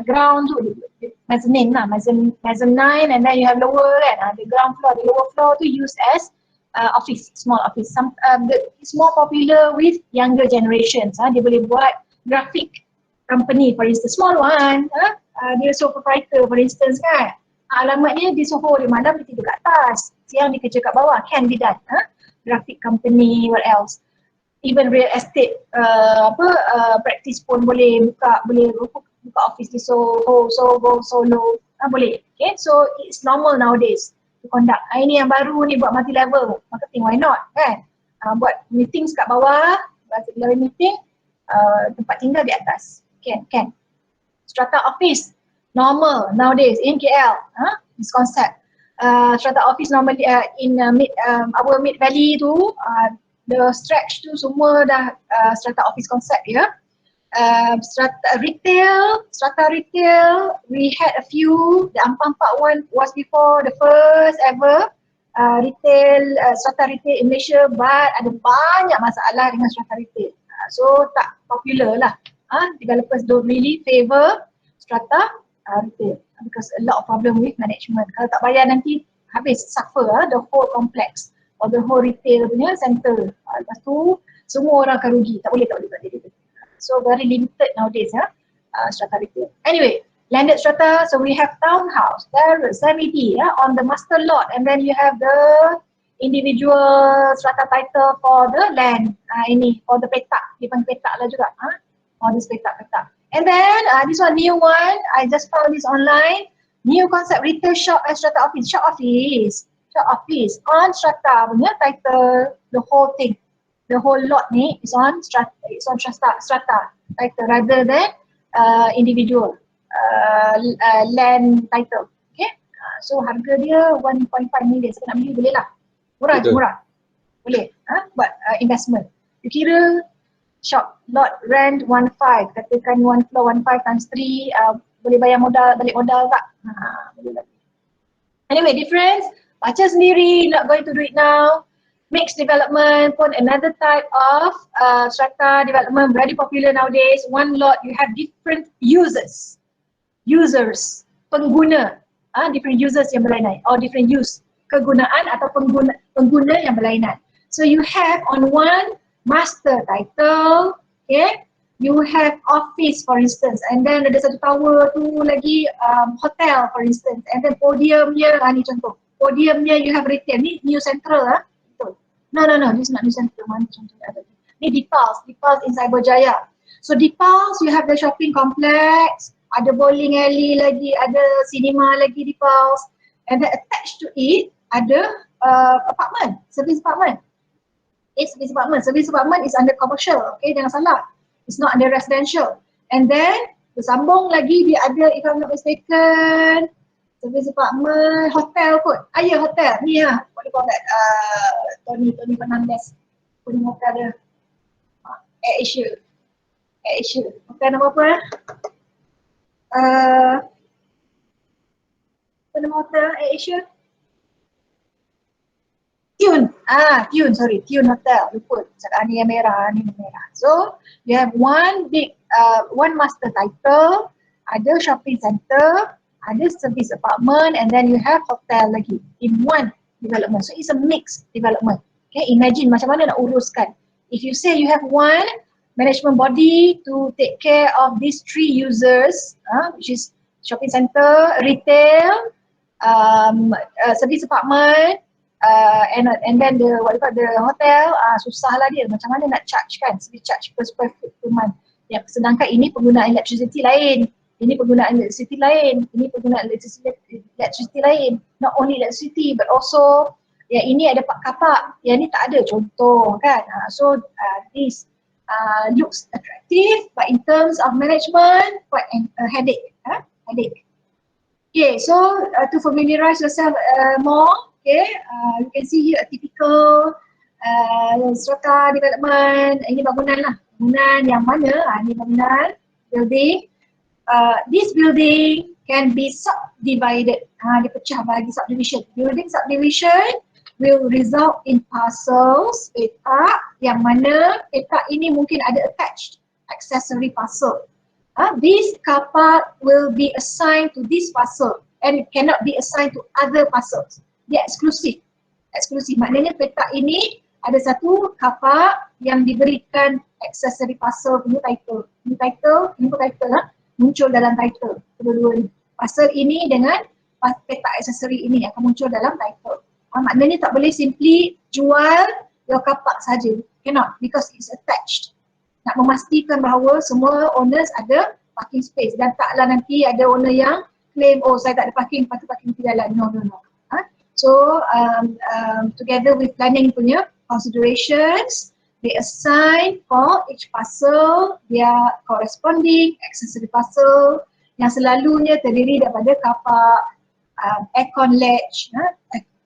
ground tu, mezzanine lah, mezzanine, and then you have lower kan, the ground floor, the lower floor tu used as office, small office. It's more popular with younger generations. Dia boleh buat graphic company for instance, small one, dia sole proprietor for instance kan, alamatnya di Soho, di malam dia tidur kat atas, siang dia kerja kat bawah, can be done. Graphic company, what else? Even real estate practice pun boleh buka office di Soho, Solo, boleh. Okay, so it's normal nowadays to conduct. Ini yang baru ni buat multi level marketing, why not kan? Buat meetings kat bawah, multi-level meeting, tempat tinggal di atas. Can. Strata office normal nowadays in KL. This concept. Strata office normally in our mid valley tu, the stretch tu semua dah strata office concept ya. Strata retail, we had a few. The Ampang Park one was before the first ever strata retail in Malaysia, but ada banyak masalah dengan strata retail. So tak popular lah. Developers don't really favor strata retail because a lot of problem with management. Kalau tak bayar nanti habis, suffer the whole complex or the whole retail punya center. Lepas tu semua orang akan rugi, tak boleh. So very limited nowadays strata retail. Anyway, landed strata, so we have townhouse, terrace, semi-D on the master lot, and then you have the individual strata title for the land. Ini for the petak, dia panggil petak lah juga. For this petak. And then this one new one, I just found this online. New concept retail shop and strata office. Shop office on strata punya title, the whole thing. The whole lot ni is on strata, title rather than individual land title. Okay. So harga dia 1.5 million. Saya nak beli boleh lah. Murah je, Betul. murah. Boleh. Buat investment. You kira shop lot rent 1.5, katakan one floor 1.5 times 3, boleh bayar modal, balik modal tak? Boleh lagi. Anyway, difference, baca sendiri, not going to do it now. Mixed development pun another type of strata development, very popular nowadays. One lot you have different users, pengguna, different users yang berlainan, or different use, kegunaan atau pengguna yang berlainan. So you have on one master title, okay, you have office for instance, and then ada satu tower tu lagi hotel for instance, and then podiumnya, ni contoh, podiumnya you have retail, ni new central betul. No, this is not new central, mana contoh ada. Ni Dipals in Cyberjaya. So Dipals, you have the shopping complex, ada bowling alley lagi, ada cinema lagi Dipals, and then attached to it ada apartment, service apartment. Service apartment is under commercial, okay, jangan salah. It's not under residential. And then bersambung lagi dia ada, if I'm not mistaken, service apartment, hotel kot. Ya, hotel. Ni what do you call that? Tony Fernandez punya hotel dia. Air Asia. Hotel nama apa? Apa nama hotel Air Asia? Tune Hotel, lupa. Cakap ni yang merah, So, you have one master title, ada shopping center, ada service apartment, and then you have hotel lagi in one development. So, it's a mixed development. Okay, imagine macam mana nak uruskan. If you say you have one management body to take care of these three users, which is shopping center, retail, service apartment, and then the hotel, susah lah dia, macam mana nak charge kan, charge per square foot per month. Sedangkan ini penggunaan electricity lain, ini penggunaan electricity lain, not only electricity but also ini ada kapak, yang ni tak ada, contoh kan. So this looks attractive, but in terms of management quite a headache. Okay, so to familiarize yourself more, okay, you can see here a typical strata development. Ini bangunan yang mana? Ini bangunan, building. This building can be subdivided. Dipecah bagi subdivision. Building subdivision will result in parcels, petak, yang mana petak ini mungkin ada attached accessory parcel. This car park will be assigned to this parcel and it cannot be assigned to other parcels. Dia eksklusif. Maknanya petak ini ada satu car park yang diberikan accessory parcel punya title. Ini muncul dalam title. Kedua-dua ni. Parcel ini dengan petak accessory ini akan muncul dalam title. Maknanya tak boleh simply jual your car park saja. Cannot, because it's attached. Nak memastikan bahawa semua owners ada parking space dan taklah nanti ada owner yang claim, oh saya tak ada parking, lepas tu parking di jalan. No. So together with planning punya considerations, they assign for each parcel their corresponding accessory parcel yang selalunya terdiri daripada car park, aircon latch,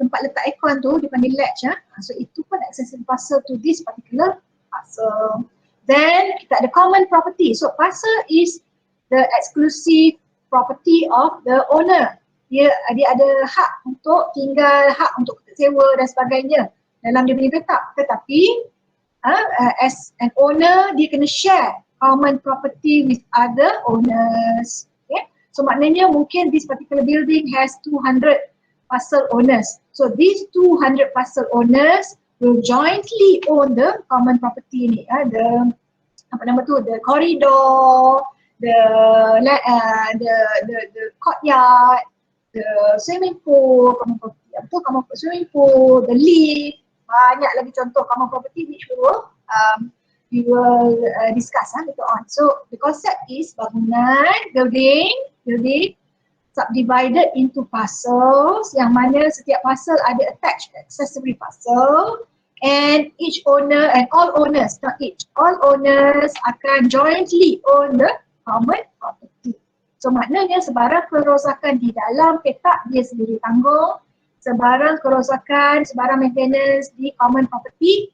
tempat letak aircon tu dipanggil latch. So itu pun accessory parcel to this particular parcel. Then kita ada common property. So parcel is the exclusive property of the owner. Dia ada hak untuk tinggal, hak untuk sewa dan sebagainya dalam dia punya petak. Tetapi as an owner, dia kena share common property with other owners. Okay? So maknanya mungkin this particular building has 200 parcel owners. So these 200 parcel owners will jointly own the common property ni. The corridor, the courtyard, the swimming pool, common swimming pool, the lift, banyak lagi contoh common property which we will discuss later on. So the concept is bangunan, building, subdivided into parcels yang mana setiap parcel ada attached accessory parcel, and each owner and all owners, not each, all owners akan jointly own the common property. So maknanya sebarang kerosakan di dalam petak dia sendiri tanggung, sebarang kerosakan, sebarang maintenance di common property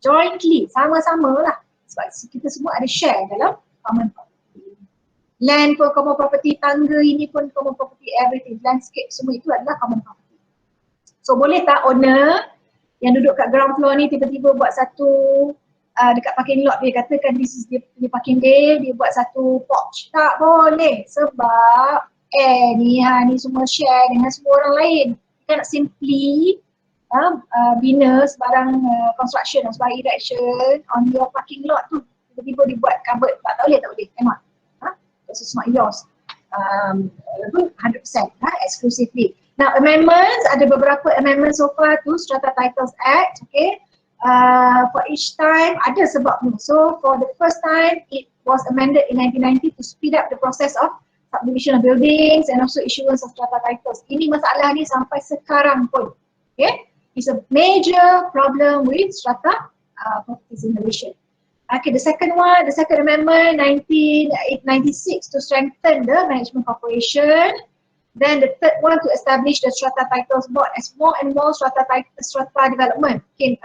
jointly, sama-sama lah, sebab kita semua ada share dalam common property. Land pun common property, tangga ini pun common property, everything, landscape semua itu adalah common property. So boleh tak owner yang duduk kat ground floor ni tiba-tiba buat satu dekat parking lot, dia katakan this is dia parking bay, dia buat satu porch? Tak boleh, sebab ni semua share dengan semua orang lain. Kita nak simply bina sebarang construction, sebarang erection on your parking lot tu, tiba-tiba dibuat cupboard. Tak boleh, cannot. It's not yours 100% exclusively. Now amendments, ada beberapa amendments so far to Strata Titles Act, okay. For each time ada sebabnya. So for the first time it was amended in 1990 to speed up the process of subdivision of buildings and also issuance of strata titles. Ini masalah ni sampai sekarang pun, okay. It's a major problem with strata properties in Malaysia. Okay, the second amendment 1996 to strengthen the management corporation. Then the third one to establish the Strata Titles Board as more and more strata development came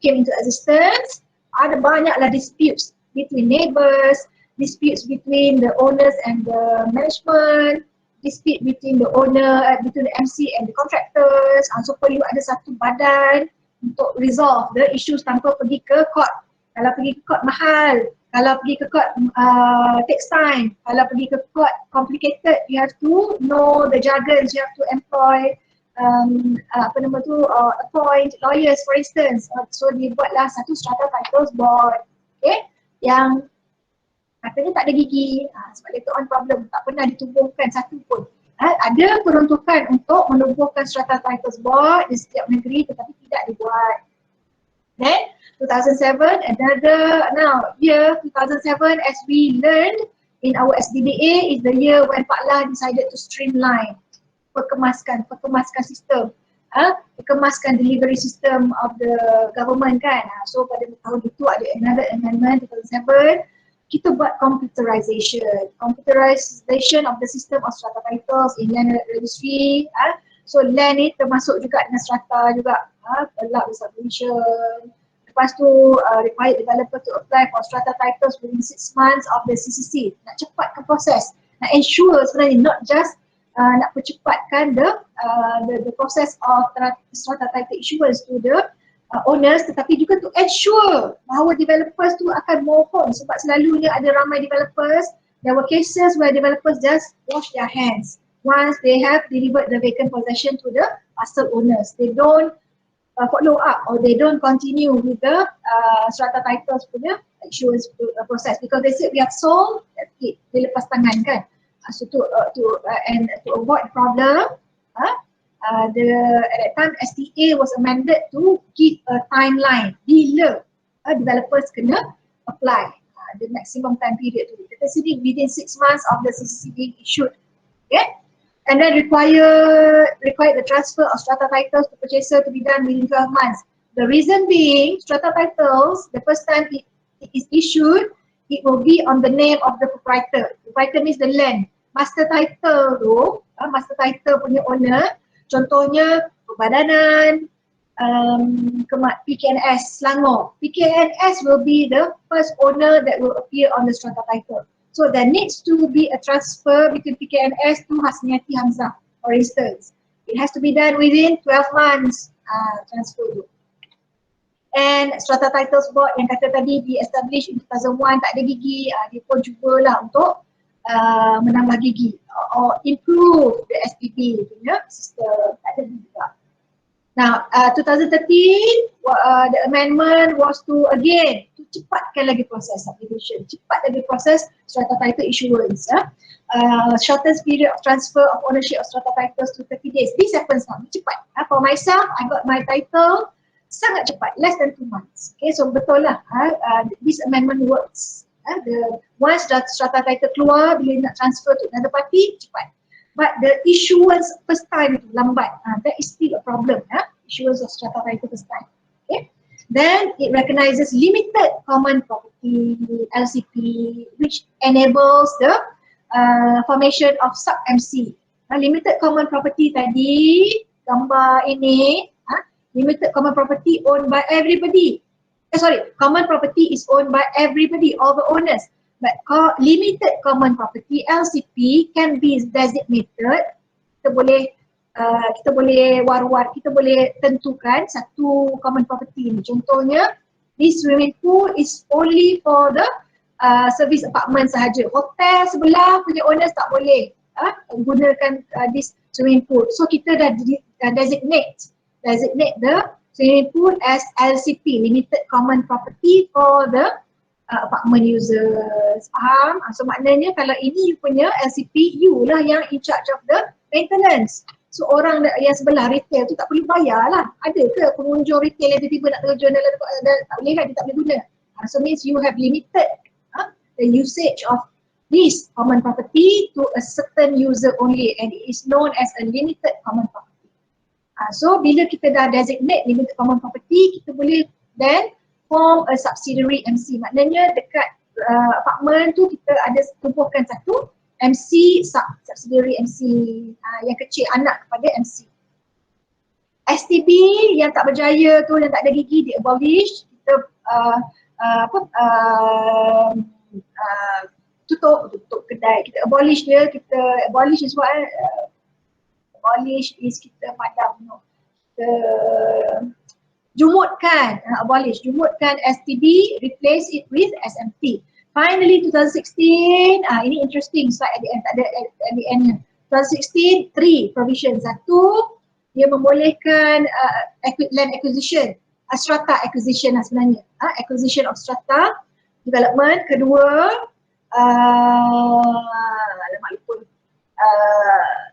into existence. Ada banyaklah disputes between neighbours, disputes between the owners and the management, dispute between the between the MC and the contractors. So perlu ada satu badan untuk resolve the issues tanpa pergi ke court. Kalau pergi ke court mahal, kalau pergi ke court takes time, kalau pergi ke court complicated, you have to know the jargons, you have to employ appoint lawyers for instance. So dibuatlah satu Strata Titles Board, okay, yang katanya tak ada gigi, sebab later on problem, tak pernah ditubuhkan satu pun. Ada peruntukan untuk menubuhkan Strata Titles Board di setiap negeri tetapi tidak dibuat. Then 2007, year 2007 as we learned in our SDBA is the year when Pak Lah decided to streamline, perkemaskan sistem, perkemaskan delivery system of the government kan. So pada tahun itu ada another amendment 2007. Kita buat computerization of the system of strata titles in land registry. So land ni termasuk juga dengan strata juga, allowed subdivision. Lepas tu required developer to apply for strata titles within 6 months of the CCC. Nak cepatkan proses, nak ensure sebenarnya not just nak percepatkan the process of strata title issuance to the owners, tetapi juga to ensure bahawa developers tu akan mohon, sebab selalunya ada ramai developers, there were cases where developers just wash their hands once they have delivered the vacant possession to the parcel owners. They don't follow up or they don't continue with the strata titles punya issuance process because they said we have sold, that's it, dia lepas tangan kan. So to avoid problem, at that time STA was amended to give a timeline bila developers kena apply the maximum time period to the CCD within 6 months of the CCC being issued, okay. And then require the transfer of strata titles to purchaser to be done within 12 months. The reason being, strata titles, the first time it is issued, it will be on the name of the proprietor. Proprietor means the land. Master title tu, master title punya owner, contohnya Perbadanan, PKNS Selangor. PKNS will be the first owner that will appear on the strata title. So there needs to be a transfer between PKNS to Hasniati Hamzah, for instance. It has to be done within 12 months transfer tu. And Strata Titles Board yang kata tadi di-establish in 2001 tak ada gigi, dia pun cubalah untuk menambah gigi or improve the SPB punya system, tak ada juga. Now 2013 the amendment was to again to cepatkan lagi proses subdivision, cepat lagi proses strata title issuance, shortest period of transfer of ownership of strata titles to 30 days. This happens now, cepat. For myself, I got my title sangat cepat, less than 2 months. Okay, so betul lah, this amendment works. Once strata title keluar, bila nak transfer to another party, cepat. But the issuance first time lambat. That is still a problem. Issuance of strata title first time. Okay. Then it recognizes limited common property (LCP), which enables the formation of sub-MC. Limited common property tadi, gambar ini, limited common property owned by everybody. Common property is owned by everybody, all the owners. But limited common property (LCP) can be designated. Kita boleh war-war, kita boleh tentukan satu common property ni. Contohnya, this swimming pool is only for the service apartment sahaja. Hotel sebelah punya owners tak boleh gunakan this swimming pool. So kita dah designate the swimming pool as LCP, limited common property for the apartment users. Faham? So maknanya kalau ini you punya LCP, you lah yang in charge of the maintenance. So orang yang sebelah retail tu tak perlu bayar lah. Ada ke pengunjung retail yang tiba-tiba nak terjun dalam tak boleh kan, dia tak boleh guna. So means you have limited the usage of this common property to a certain user only, and it is known as a limited common property. So bila kita dah designate limited common property, kita boleh then form a subsidiary MC. Maknanya dekat apartment tu kita ada tumpuhkan satu MC, subsidiary MC yang kecil, anak kepada MC. STB yang tak berjaya tu, yang tak ada gigi, di abolish. Kita tutup kedai, kita abolish dia. Kita abolish is what? Abolish is kita padam, kita jumutkan, jumutkan STB, replace it with SMT. Finally 2016, ini interesting slide at the end, tak ada at the end-nya. 2016, 3 provisions. Satu, dia membolehkan land acquisition, strata acquisition sebenarnya, acquisition of strata development. Kedua,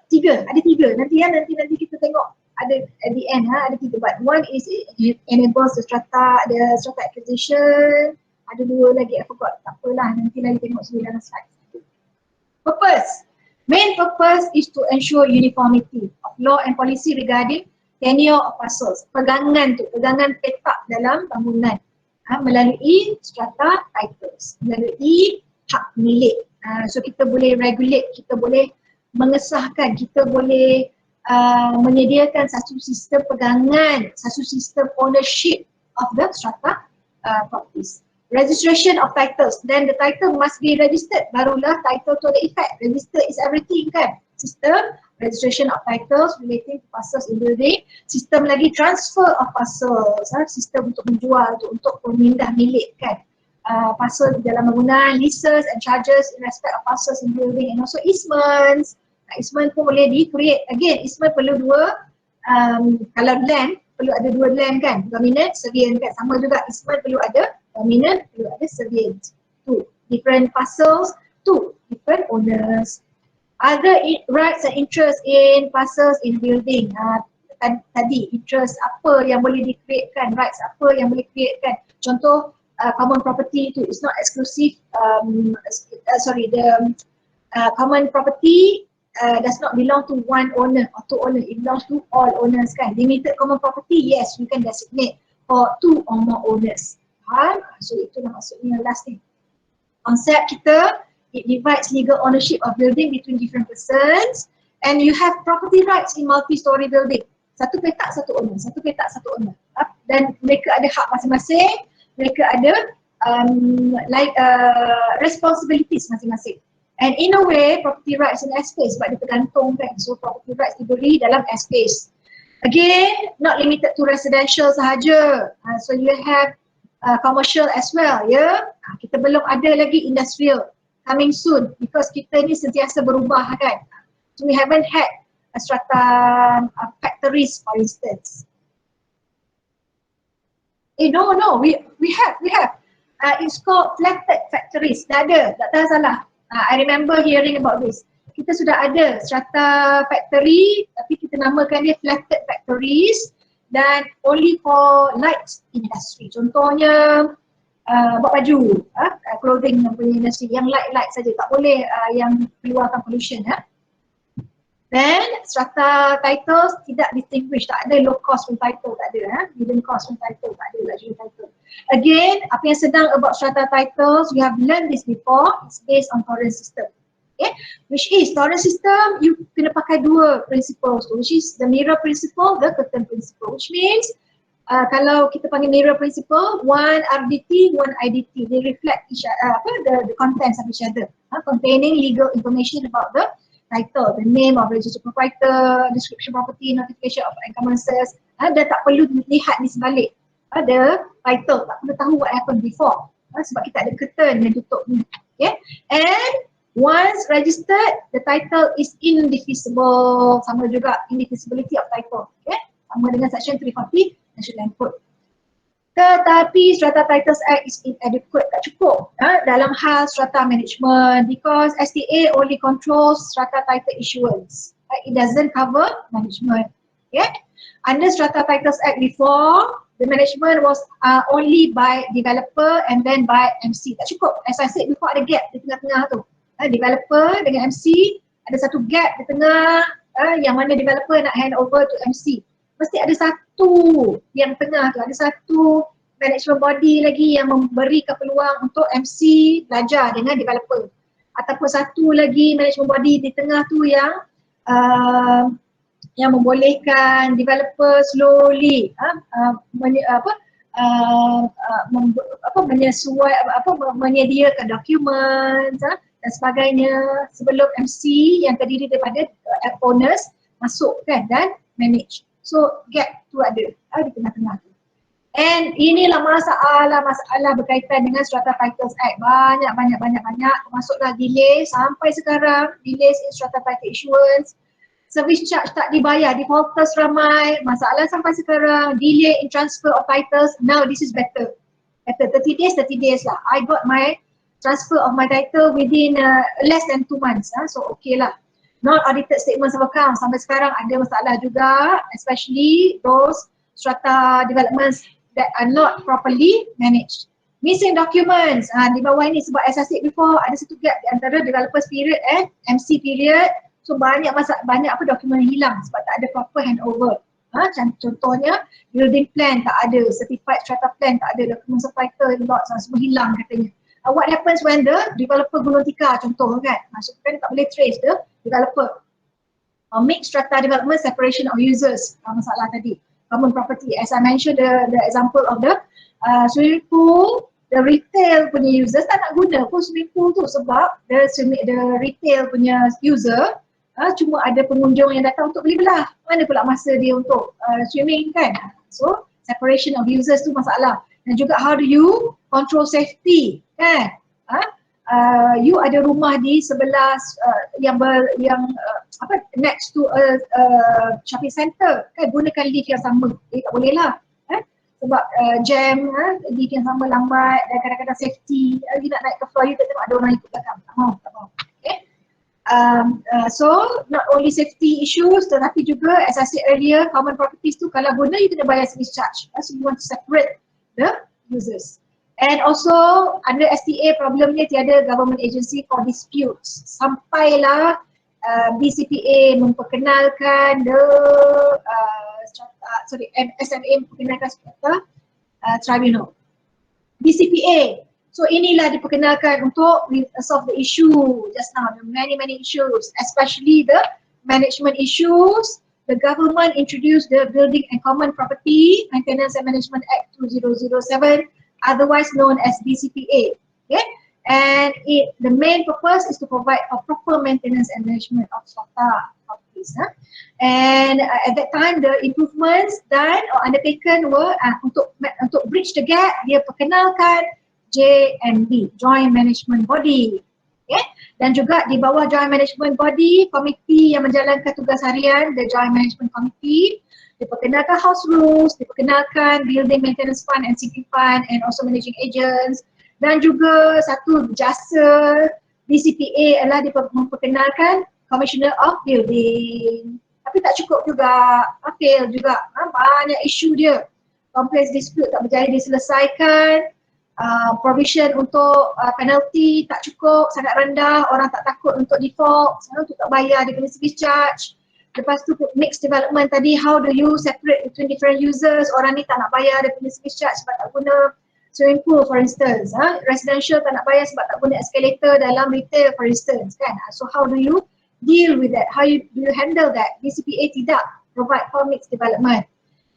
tiga, ada tiga. Nanti kita tengok ada at the end, ada tiga. But one is it enables the strata acquisition. Ada dua lagi, I forgot, tak apalah, nanti lagi tengok sendiri dalam slide. Purpose. Main purpose is to ensure uniformity of law and policy regarding tenure of parcels. Pegangan petak dalam bangunan melalui strata titles, melalui hak milik. So kita boleh regulate, kita boleh mengesahkan, kita boleh menyediakan satu sistem pegangan, satu sistem ownership of the strata properties. Registration of titles, then the title must be registered, barulah title to the effect. Register is everything kan. Sistem registration of titles relating to parcels in building, sistem lagi transfer of parcels, sistem untuk menjual, untuk pemindah milik kan. Parcel di dalam bangunan, leases and charges in respect of parcels in building, and also easements. Easement pun boleh di-create. Again, easement perlu dua, kalau land perlu ada dua land kan, dominant, servient kan. Sama juga easement perlu ada dominant, perlu ada servient. Two different parcels, two different owners. Other rights and interests in parcels in building. Tadi interest apa yang boleh di-createkan, rights apa yang boleh createkan. Contoh common property itu is not exclusive, common property does not belong to one owner or two owners, it belongs to all owners kan. Limited common property, yes, you can designate for two or more owners. So itulah maksudnya last thing. Konsep kita, it divides legal ownership of building between different persons, and you have property rights in multi-story building. Satu petak, satu owner, satu petak, satu owner. Dan mereka ada hak masing-masing, mereka ada responsibilities masing-masing. And in a way, property rights in airspace, sebab dia tergantung kan. So property rights diberi dalam airspace. Again, not limited to residential sahaja. So you have commercial as well, ya. Kita belum ada lagi industrial coming soon because kita ni sentiasa berubah kan. So we haven't had a strata factories for instance. No, we have. It's called flatted factories. Dah ada, tak salah. I remember hearing about this. Kita sudah ada strata factory tapi kita namakan dia flatted factories dan only for light industry. Contohnya buat baju, clothing punya industri, yang light saja, tak boleh yang keluarkan pollution. Then strata titles tidak distinguish, tak ada low cost pun title, tak ada, medium cost pun title, tak ada luxury title. Again, apa yang sedang about strata titles, we have learned this before, it's based on torrent system. Okay, which is torrent system, you kena pakai dua principles, which is the mirror principle, the curtain principle, which means kalau kita panggil mirror principle, one RDT, one IDT, they reflect each the contents of each other, containing legal information about the title, the name of registered proprietor, description property, notification of encumbrances. Dia tak perlu lihat di sebalik ada title, tak perlu tahu what happened before, sebab kita ada curtain yang tutup ni. Okay, and once registered, the title is indivisible, sama juga indivisibility of title. Okay, sama dengan section 340 National Land Code. Tetapi Strata Titles Act is inadequate, tak cukup dalam hal strata management, because STA only controls strata title issuance. It doesn't cover management. Okay? Under Strata Titles Act before, the management was only by developer and then by MC. Tak cukup. As I said before, ada gap di tengah-tengah tu. Developer dengan MC, ada satu gap di tengah yang mana developer nak hand over to MC. Mesti ada satu yang tengah tu, ada satu management body lagi yang memberikan peluang untuk MC belajar dengan developer, ataupun satu lagi management body di tengah tu yang membolehkan developer slowly menyediakan dokumen dan sebagainya sebelum MC yang terdiri daripada owners masuk kan dan manage. So gap tu ada di tengah-tengah tu. And inilah masalah berkaitan dengan Strata Titles Act. Banyak, termasuklah delay sampai sekarang, delays in Strata Title Issuance, service charge tak dibayar, defaulters ramai, masalah sampai sekarang, delay in transfer of titles. Now this is better. 30 days lah. I got my transfer of my title within less than 2 months. So okay lah. Not audited statements of account, sampai sekarang ada masalah juga, especially those strata developments that are not properly managed. Missing documents, di bawah ini sebab as I said before, ada satu gap di antara developers period and MC period. So banyak dokumen hilang sebab tak ada proper handover. Contohnya building plan tak ada, certified strata plan tak ada, dokumen title, lots semua hilang katanya. What happens when the developer gulung tikar contoh kan? Maksudnya kan tak boleh trace the developer. Mixed strata development, separation of users, masalah tadi. Common property, as I mentioned the example of the swimming pool, the retail punya users tak nak guna pun swimming pool tu sebab the retail punya user cuma ada pengunjung yang datang untuk beli belah. Mana pula masa dia untuk swimming kan? So separation of users tu masalah. Dan juga how do you control safety kan? You ada rumah di sebelah next to a shopping center kan, gunakan lift yang sama. Tak boleh lah sebab jam, lift yang sama lambat dan kadang-kadang safety, you nak naik ke floor, you tak tengok ada orang ikut belakang, tak mahu. Okay? So not only safety issues tetapi juga as I said earlier, common properties tu kalau guna you kena bayar service charge. So you want to separate the users. And also under STA problemnya tiada government agency for disputes. Sampailah BCPA memperkenalkan SMA memperkenalkan strata tribunal. BCPA. So inilah diperkenalkan untuk solve the issue just now, the many issues, especially the management issues. The government introduced the Building and Common Property Maintenance and Management Act 2007, otherwise known as BCPA. Okay? And the main purpose is to provide a proper maintenance and management of strata properties. And at that time, the improvements done or undertaken were untuk bridge the gap, dia perkenalkan JMB, Joint Management Body. Okay? Dan juga di bawah Joint Management Body, komiti yang menjalankan tugas harian, the Joint Management Committee, diperkenalkan house rules, diperkenalkan building maintenance fund and sinking fund and also managing agents, dan juga satu jasa BCPA adalah memperkenalkan Commissioner of Building. Tapi tak cukup juga, fail juga, banyak isu dia. Complex dispute tak berjaya diselesaikan, provision untuk penalty tak cukup, sangat rendah, orang tak takut untuk default, untuk tak bayar dia punya service charge. Lepas tu mixed development tadi, how do you separate between different users, orang ni tak nak bayar dia punya service charge sebab tak guna swimming pool for instance, residential tak nak bayar sebab tak guna escalator dalam retail for instance kan. So how do you deal with that, do you handle that? BCPA tidak provide for mixed development.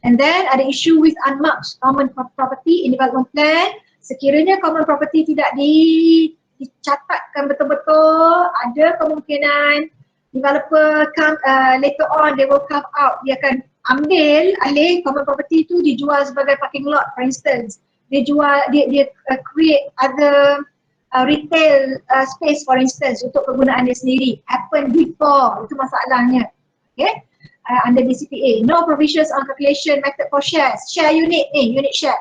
And then ada issue with unmarked common property in development plan. Sekiranya common property tidak dicatatkan betul-betul, ada kemungkinan developer later on they will come out, dia akan ambil alih common property itu dijual sebagai parking lot for instance. Dia create other retail space for instance untuk kegunaan dia sendiri. Happen before, itu masalahnya. Okay? Under BCPA, no provisions on calculation method for shares. Share unit ni, unit share.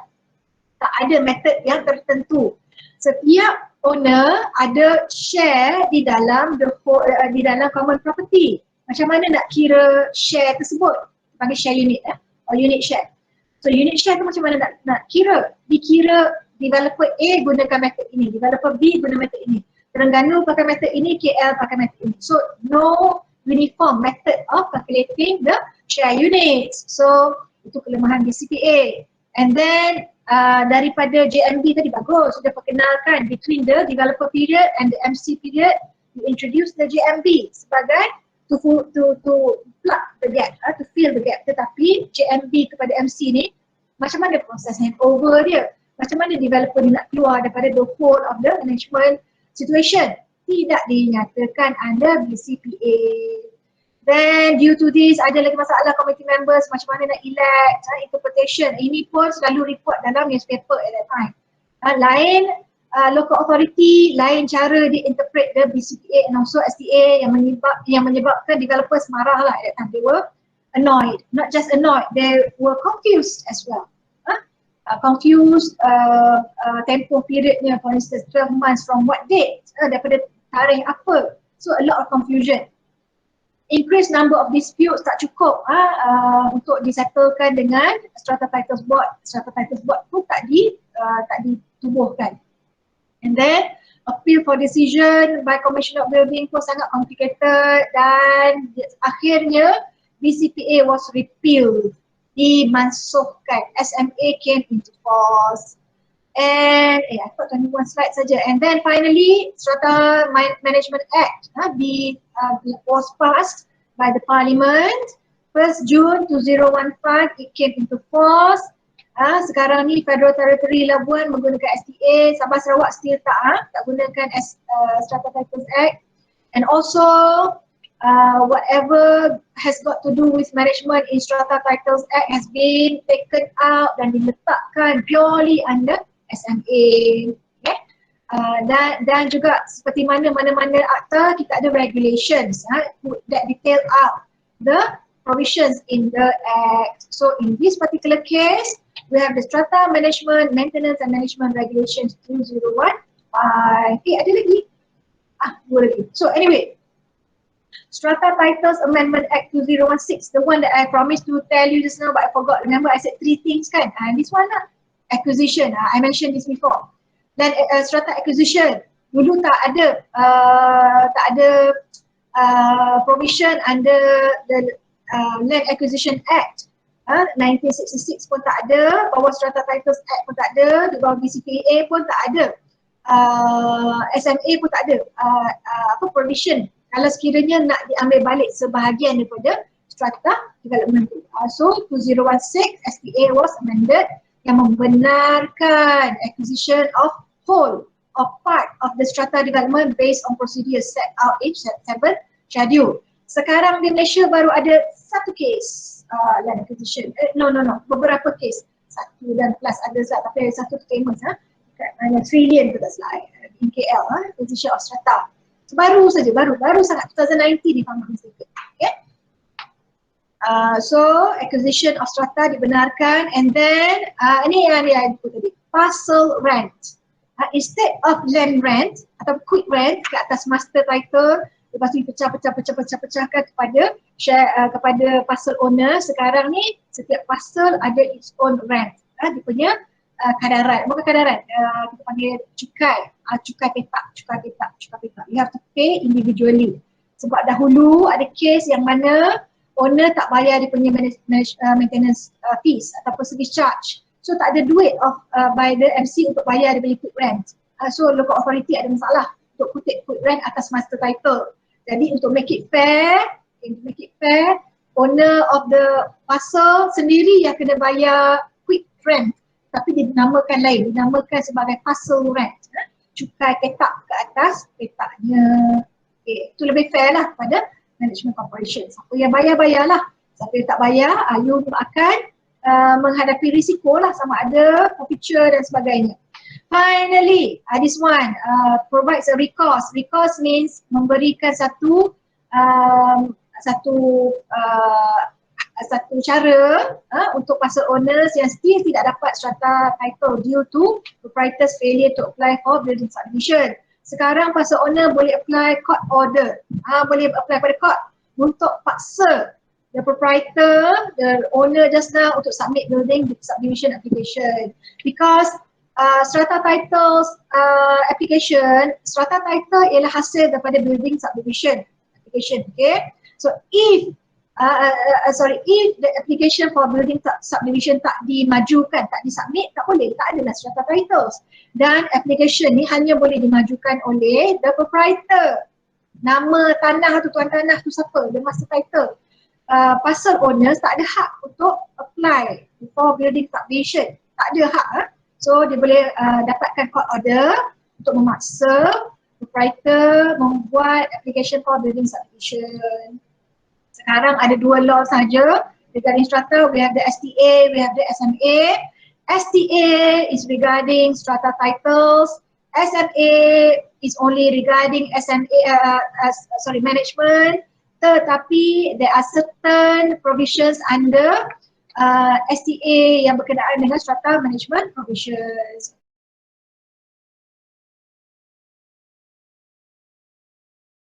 Tak ada method yang tertentu. Setiap owner ada share di dalam di dalam common property. Macam mana nak kira share tersebut? Panggil share unit or unit share. So unit share tu macam mana nak kira? Dikira developer A gunakan method ini, developer B guna method ini, Terengganu pakai method ini, KL pakai method ini. So no uniform method of calculating the share units. So itu kelemahan BCPA. And then daripada JMB tadi bagus, sudah perkenalkan between the developer period and the MC period, you introduce the JMB sebagai to plug the gap, to fill the gap. Tetapi JMB kepada MC ni, macam mana proses handover dia? Macam mana developer ni nak keluar daripada the whole of the management situation? Tidak dinyatakan under BCPA. Then due to this ada lagi masalah committee members, macam mana nak elect, interpretation. Ini pun selalu report dalam newspaper at that time. Lain local authority, lain cara di interpret the BCPA and also STA yang menyebabkan developers marah lah at that time. They were annoyed, not just annoyed, they were confused as well. Confused tempoh periodnya, for instance 12 months from what date, daripada tarikh apa. So a lot of confusion. Increased number of disputes tak cukup untuk disettlekan dengan Strata Titles Board. Strata Titles Board pun tak ditubuhkan. And then appeal for decision by Commissioner of Building pun sangat complicated dan akhirnya BCPA was repealed, dimansuhkan. SMA came into force. And I thought 21 slide saja. And then finally Strata Management Act was passed by the Parliament. 1st June 2015 it came into force. Sekarang ni Federal Territory Labuan menggunakan STA, Sabah Sarawak still tak gunakan Strata Titles Act. And also whatever has got to do with management in Strata Titles Act has been taken out dan diletakkan purely under SMA. Okay? Dan juga seperti mana-mana akta, kita ada regulations that detail out the provisions in the act. So in this particular case, we have the Strata Management, Maintenance and Management Regulations 2015. Ada lagi? Dua lagi. So anyway, Strata Titles Amendment Act 2016, the one that I promised to tell you just now but I forgot. Remember I said 3 things kan? This one lah. Acquisition, I mentioned this before. Then strata acquisition, dulu tak ada provision under the Land Acquisition Act. 1966 pun tak ada, bawah Strata Titles Act pun tak ada, di bawah BCPA pun tak ada, SMA pun tak ada provision kalau sekiranya nak diambil balik sebahagian daripada strata development tu. So 2016 SPA was amended yang membenarkan acquisition of whole or part of the strata development based on procedures set out in 7 schedule. Sekarang di Malaysia baru ada satu case land acquisition, beberapa case, satu dan plus ada tapi ada satu famous trillion tu tak salah in KL acquisition of strata. So, baru sangat 2019 if I'm not mistaken. Okay? So acquisition of strata dibenarkan and then ini yang dia tadi, parcel rent. Instead of land rent atau quick rent ke atas master title, lepas tu dipecahkan kepada kepada parcel owner, sekarang ni setiap parcel ada its own rent. Dia punya kadaran, bukan kadaran, kita panggil cukai, cukai petak. You have to pay individually. Sebab dahulu ada case yang mana owner tak bayar dia punya maintenance fees ataupun service charge. So tak ada duit by the MC untuk bayar dia punya quick rent. So local authority ada masalah untuk kutip quick rent atas master title. Jadi untuk make it fair, owner of the parcel sendiri yang kena bayar quick rent. Tapi dia dinamakan lain, dinamakan sebagai parcel rent. Cukai petak ke atas petaknya. Okay, itu lebih fair lah pada management corporation. Siapa yang bayar-bayarlah. Siapa yang tak bayar, you akan menghadapi risiko lah sama ada forfeiture dan sebagainya. Finally, this one provides a recourse. Recourse means memberikan satu cara untuk parcel owners yang still tidak dapat strata title due to proprietor's failure to apply for building subdivision. Sekarang parcel owner boleh apply court order, boleh apply pada court untuk paksa the proprietor, the owner just now untuk submit building subdivision application. Because strata titles application, strata title ialah hasil daripada building subdivision application. Okay, so if the application for building subdivision tak dimajukan, tak disubmit, tak boleh, tak adalah strata titles. Dan application ni hanya boleh dimajukan oleh the proprietor. Nama tanah tu, tuan tanah tu siapa, the master title. Parcel owners tak ada hak untuk apply for building subdivision, tak ada hak. So dia boleh dapatkan court order untuk memaksa proprietor membuat application for building subdivision. Sekarang ada dua law saja regarding strata. We have the STA, we have the SMA. STA is regarding strata titles. SMA is only regarding management. Tetapi there are certain provisions under STA yang berkenaan dengan strata management provisions.